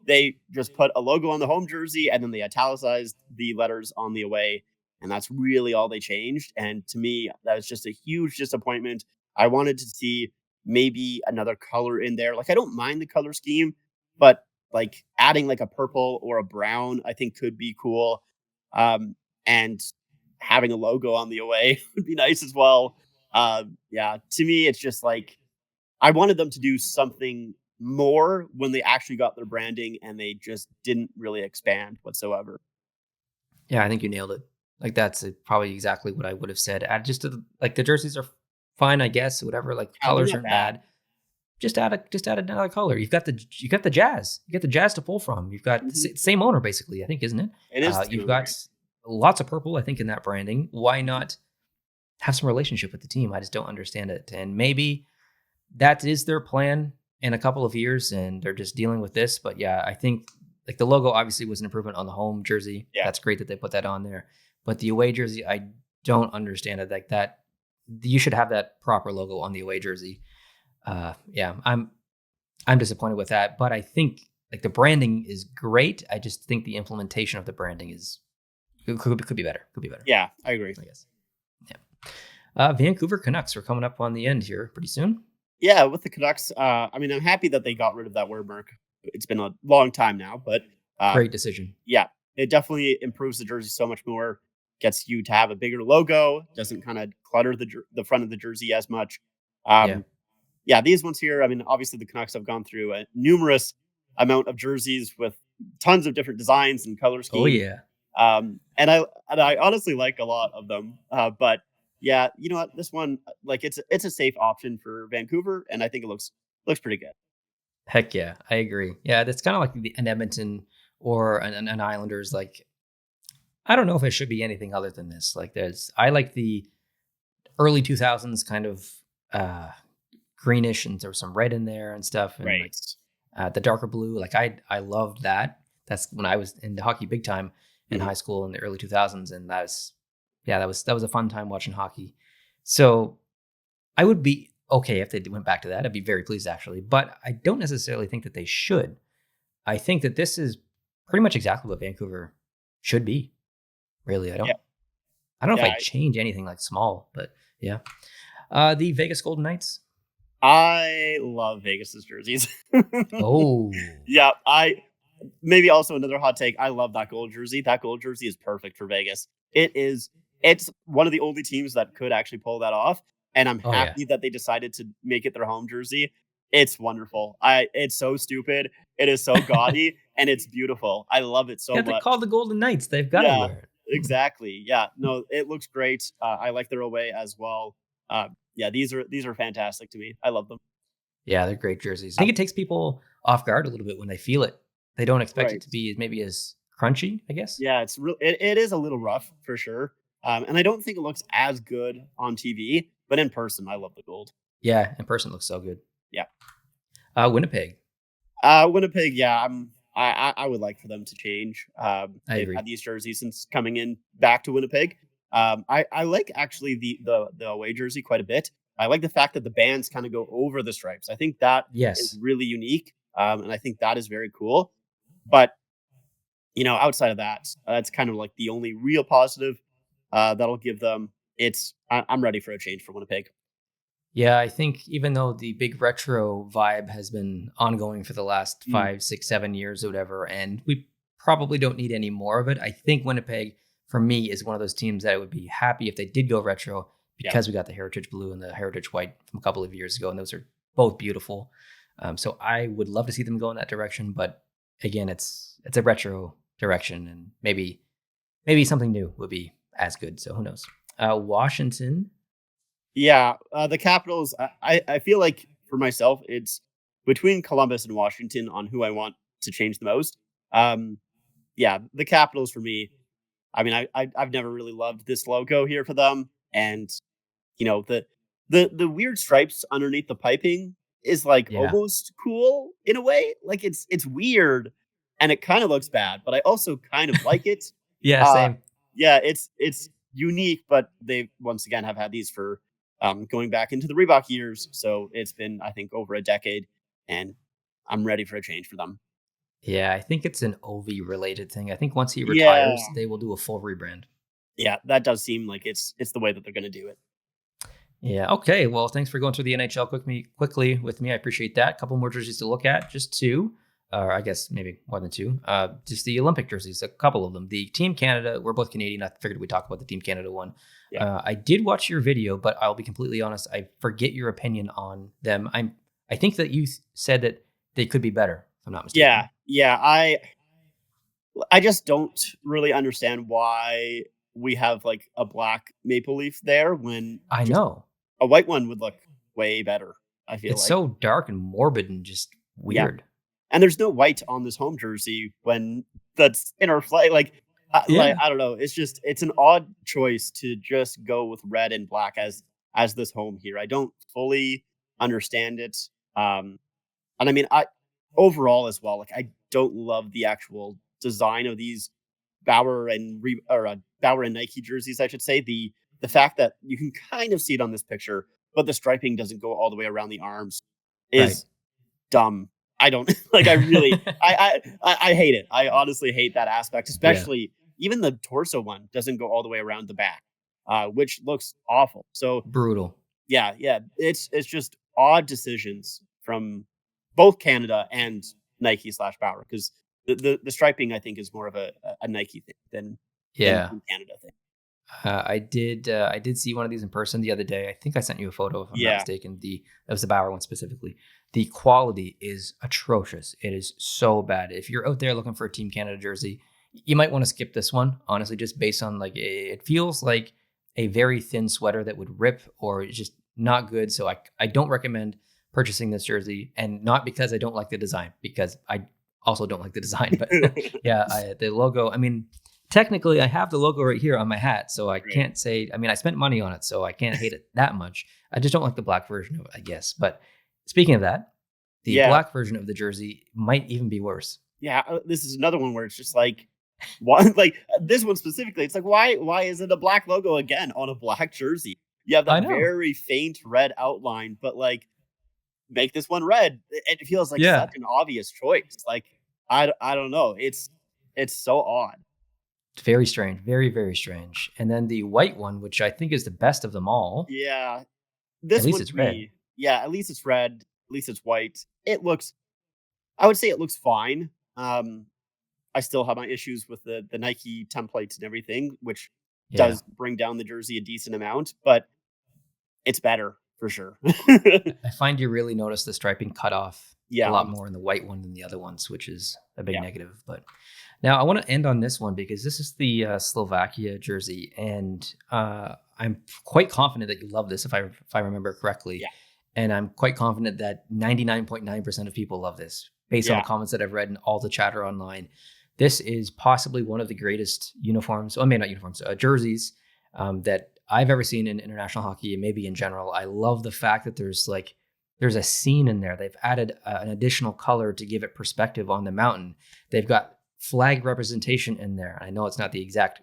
They just put a logo on the home jersey and then they italicized the letters on the away, and that's really all they changed. And to me, that was just a huge disappointment. I wanted to see maybe another color in there. Like I don't mind the color scheme, but like adding like a purple or a brown, I think could be cool. And having a logo on the away would be nice as well. Yeah, to me, it's just like I wanted them to do something more when they actually got their branding, and they just didn't really expand whatsoever. Yeah, I think you nailed it. Like that's probably exactly what I would have said. Add just to like the jerseys are fine, I guess, whatever. Like the Yeah, they're colors not aren't bad. bad. Just add another color. You got the Jazz. You got the Jazz to pull from. You've got the Mhm. same owner basically, I think, isn't it? It is the same You've owner, got right? lots of purple, I think, in that branding. Why Mhm. not have some relationship with the team? I just don't understand it. And maybe that is their plan in a couple of years, and they're just dealing with this. But yeah, I think like the logo obviously was an improvement on the home jersey. Yeah, That's great that they put that on there. But the away jersey, I don't understand it. Like that, you should have that proper logo on the away jersey. Yeah, I'm disappointed with that. But I think like the branding is great. I just think the implementation of the branding is could be better. Could be better. yeah, I agree. I guess. Yeah. Vancouver Canucks are coming up on the end here pretty soon. Yeah, with the Canucks, I mean, I'm happy that they got rid of that word mark. It's been a long time now, but uh, Great decision. yeah, it definitely improves the jersey so much more. Gets you to have a bigger logo. Doesn't kind of clutter the front of the jersey as much. Yeah. Um, yeah, these ones here, I mean, obviously the Canucks have gone through a numerous amount of jerseys with tons of different designs and color Oh schemes. yeah. And I honestly like a lot of them. But yeah, you know what? This one, like, it's a safe option for Vancouver, and I think it looks pretty good. Heck yeah, I agree. Yeah, that's kind of like an Edmonton or an Islanders. Like, I don't know if it should be anything other than this. Like, I like the early 2000s kind of uh, greenish, and there was some red in there and stuff, and like Right. the darker blue. Like, I loved that. That's when I was into hockey big time in Mhm. high school in the early 2000s, and yeah, that was a fun time watching hockey. So I would be okay if they went back to that. I'd be very pleased actually, but I don't necessarily think that they should. I think that this is pretty much exactly what Vancouver should be. Really, Yeah. I don't know if Yeah. I'd change anything like small, but yeah. The Vegas Golden Knights. I love Vegas's jerseys. Oh, Yeah, I maybe also another hot take. I love that gold jersey. That gold jersey is perfect for Vegas. It's one of the only teams that could actually pull that off, and I'm oh yeah. happy that they decided to make it their home jersey. It's wonderful. I It's so stupid. It is so gaudy and it's beautiful. I love it so Yeah, they call much. the Golden Knights. They've got to Yeah. wear it. exactly. Yeah, no, it looks great. I like their away as well. Yeah, these are fantastic to me. I love them. Yeah, they're great jerseys. I think it takes people off guard a little bit when they feel it. They don't expect it Right. to be maybe as crunchy, I guess. Yeah, it is a little rough for sure. And I don't think it looks as good on TV, but in person, I love the gold. Yeah, in person looks so good. Yeah. Winnipeg. Winnipeg, yeah, I would like for them to change. I They've agree. had these jerseys since coming in back to Winnipeg. I like actually the away jersey quite a bit. I like the fact that the bands kind of go over the stripes. I think that is Yes. really unique, and I think that is very cool. But outside of that, that's kind of like the only real positive that'll give them. I'm ready for a change for Winnipeg. Yeah, I think even though the big retro vibe has been ongoing for the last Mm, 5, 6, 7 years or whatever, and we probably don't need any more of it, I think Winnipeg, for me, is one of those teams that I would be happy if they did go retro yeah, because we got the Heritage Blue and the Heritage White from a couple of years ago, and those are both beautiful. So I would love to see them go in that direction, but again, it's a retro direction, and maybe something new would be as good. So who knows? Washington, yeah. The Capitals. I feel like for myself, it's between Columbus and Washington on who I want to change the most. Um, yeah, the Capitals for me. I mean, I've never really loved this logo here for them, and the weird stripes underneath the piping is like yeah, almost cool in a way. Like it's weird and it kind of looks bad, but I also kind of like it. yeah, Uh same. yeah, it's unique, but they once again have had these for going back into the Reebok years. So it's been, I think, over a decade, and I'm ready for a change for them. Yeah, I think it's an Ovi related thing. I think once he Yeah. retires, they will do a full rebrand. Yeah, that does seem like it's the way that they're gonna do it. Yeah. Okay. Well, thanks for going through the NHL quickly with me. I appreciate that. A couple more jerseys to look at, just two, or I guess maybe more than two. Just the Olympic jerseys, a couple of them. The Team Canada. We're both Canadian. I figured we'd talk about the Team Canada one. Yeah. I did watch your video, but I'll be completely honest. I forget your opinion on them. I think that you said that they could be better. If I'm not Yeah. mistaken. Yeah. I just don't really understand why we have like a black maple leaf there when I just know. a white one would look way better, I feel It's like. so dark and morbid and just Yeah. weird. And there's no white on this home jersey when that's in our flight. Like Yeah. I don't know. It's an odd choice to just go with red and black as this home here. I don't fully understand it. Um, and I mean, I overall as well. Like I don't love the actual design of these Bauer and Nike jerseys. I should say the fact that you can kind of see it on this picture, but the striping doesn't go all the way around the arms Right. is dumb. I don't like. I really, I hate it. I honestly hate that aspect, Yeah. especially even the torso one doesn't go all the way around the back, which looks awful. So Brutal. yeah, yeah, it's just odd decisions from both Canada and Nike slash Bauer because the striping I think is more of a Nike thing than Yeah. Team Canada thing. I did see one of these in person the other day. I think I sent you a photo if I'm not Yeah, mistaken. That was the Bauer one specifically. The quality is atrocious. It is so bad. If you're out there looking for a Team Canada jersey, you might want to skip this one. Honestly, just based on like it feels like a very thin sweater that would rip or it's just not good. So I don't recommend purchasing this jersey, and not because I don't like the design, because I also don't like the design. But yeah, the logo. I mean, technically, I have the logo right here on my hat, so I right. can't say. I mean, I spent money on it, so I can't hate it that much. I just don't like the black version of it, I guess. But speaking of that, the Yeah, black version of the jersey might even be worse. yeah. This is another one where it's just like why, like this one specifically. It's like why is it a black logo again on a black jersey? You have I that know. very faint red outline, but like make this one red. It feels like Yeah, such an obvious choice. Like I don't know. It's so odd. it's very strange, very very strange. And then the white one, which I think is the best of them all. Yeah, At this least one it's to red. me. Yeah, at least it's red. At least it's white. It looks. I would say it looks fine. I still have my issues with the Nike templates and everything, which Yeah, does bring down the jersey a decent amount, but it's better for sure. I find you really notice the striping cut off a Yeah, lot almost. more in the white one than the other ones, which is a big Yeah, negative. But now I want to end on this one because this is the Slovakia jersey, and I'm quite confident that you love this if I remember correctly, yeah, and I'm quite confident that 99.9% of people love this based on the yeah, comments that I've read and all the chatter online. This is possibly one of the greatest uniforms, well, maybe not uniforms, jerseys that I've ever seen in international hockey and maybe in general. I love the fact that there's a scene in there. They've added an additional color to give it perspective on the mountain. They've got flag representation in there. I know it's not the exact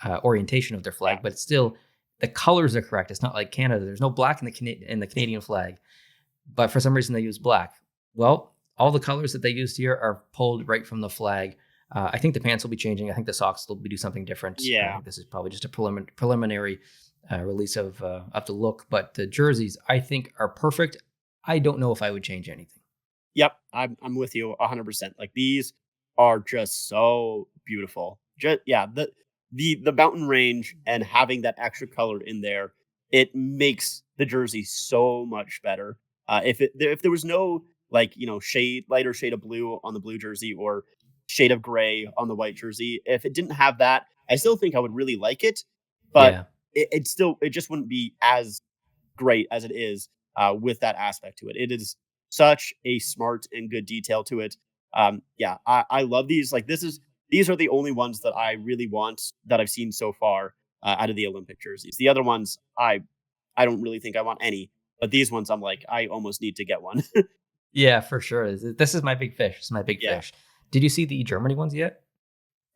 orientation of their yeah, flag, but it's still the colors are correct. It's not like Canada. There's no black in the Canadian flag, but for some reason they use black. Well, all the colors that they used here are pulled right from the flag. I think the pants will be changing. I think the socks will do something different. I yeah. think this is probably just a preliminary release of the look, but the jerseys I think are perfect. I don't know if I would change anything. Yep, I'm with you 100%. Like these are just so beautiful. Just yeah, the mountain range and having that extra color in there, it makes the jersey so much better. If there was no like lighter shade of blue on the blue jersey or shade of gray on the white jersey, if it didn't have that, I still think I would really like it, but Yeah, it just wouldn't be as great as it is with that aspect to it. It is such a smart and good detail to it. Yeah, I love these. Like these are the only ones that I really want that I've seen so far out of the Olympic jerseys. The other ones I don't really think I want any, but these ones I'm like I almost need to get one. yeah, for sure. This is my big fish. This is my big Yeah. fish. Did you see the Germany ones yet?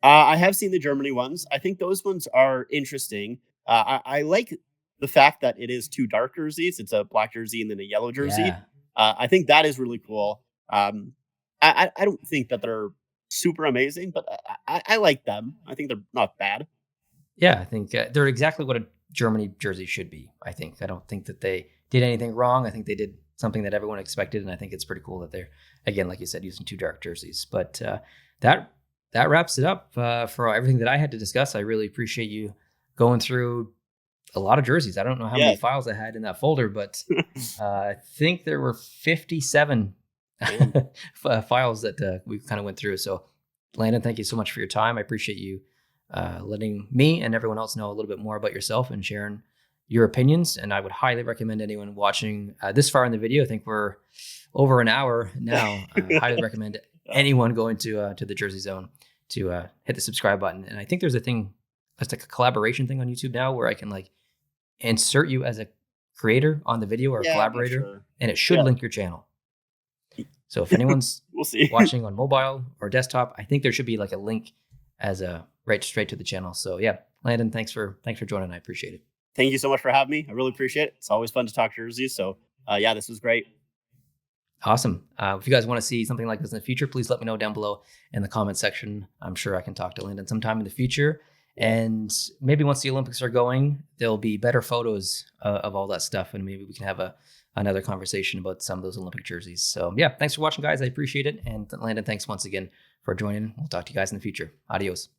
I have seen the Germany ones. I think those ones are interesting. I like the fact that it is two dark jerseys. It's a black jersey and then a yellow jersey. Yeah. I think that is really cool. I don't think that they're super amazing, but I like them. I think they're not bad. Yeah, I think they're exactly what a Germany jersey should be. I think. I don't think that they did anything wrong. I think they did something that everyone expected, and I think it's pretty cool that they're, again, like you said, using two dark jerseys. But that that wraps it up for everything that I had to discuss. I really appreciate you going through a lot of jerseys. I don't know how many Yeah, files I had in that folder, but I think there were 57 man. files that we kind of went through. So, Landon, thank you so much for your time. I appreciate you letting me and everyone else know a little bit more about yourself and sharing your opinions. And I would highly recommend anyone watching this far in the video. I think we're over an hour now. Highly recommend anyone going to the Jersey Zone to hit the subscribe button. And I think there's a thing, it's like a collaboration thing on YouTube now where I can like insert you as a creator on the video or a Yeah, I'm not collaborator, sure. and it should Yeah, link your channel. So if anyone's we'll see. watching on mobile or desktop, I think there should be like a link as a right straight to the channel. So yeah, Landon, thanks for joining. I appreciate it. Thank you so much for having me. I really appreciate it. It's always fun to talk jerseys. So yeah, this was great. Awesome. If you guys want to see something like this in the future, please let me know down below in the comment section. I'm sure I can talk to Landon sometime in the future. Yeah. And maybe once the Olympics are going, there'll be better photos of all that stuff, and maybe we can have another conversation about some of those Olympic jerseys. So yeah, thanks for watching, guys. I appreciate it. And Landon, thanks once again for joining. We'll talk to you guys in the future. Adios.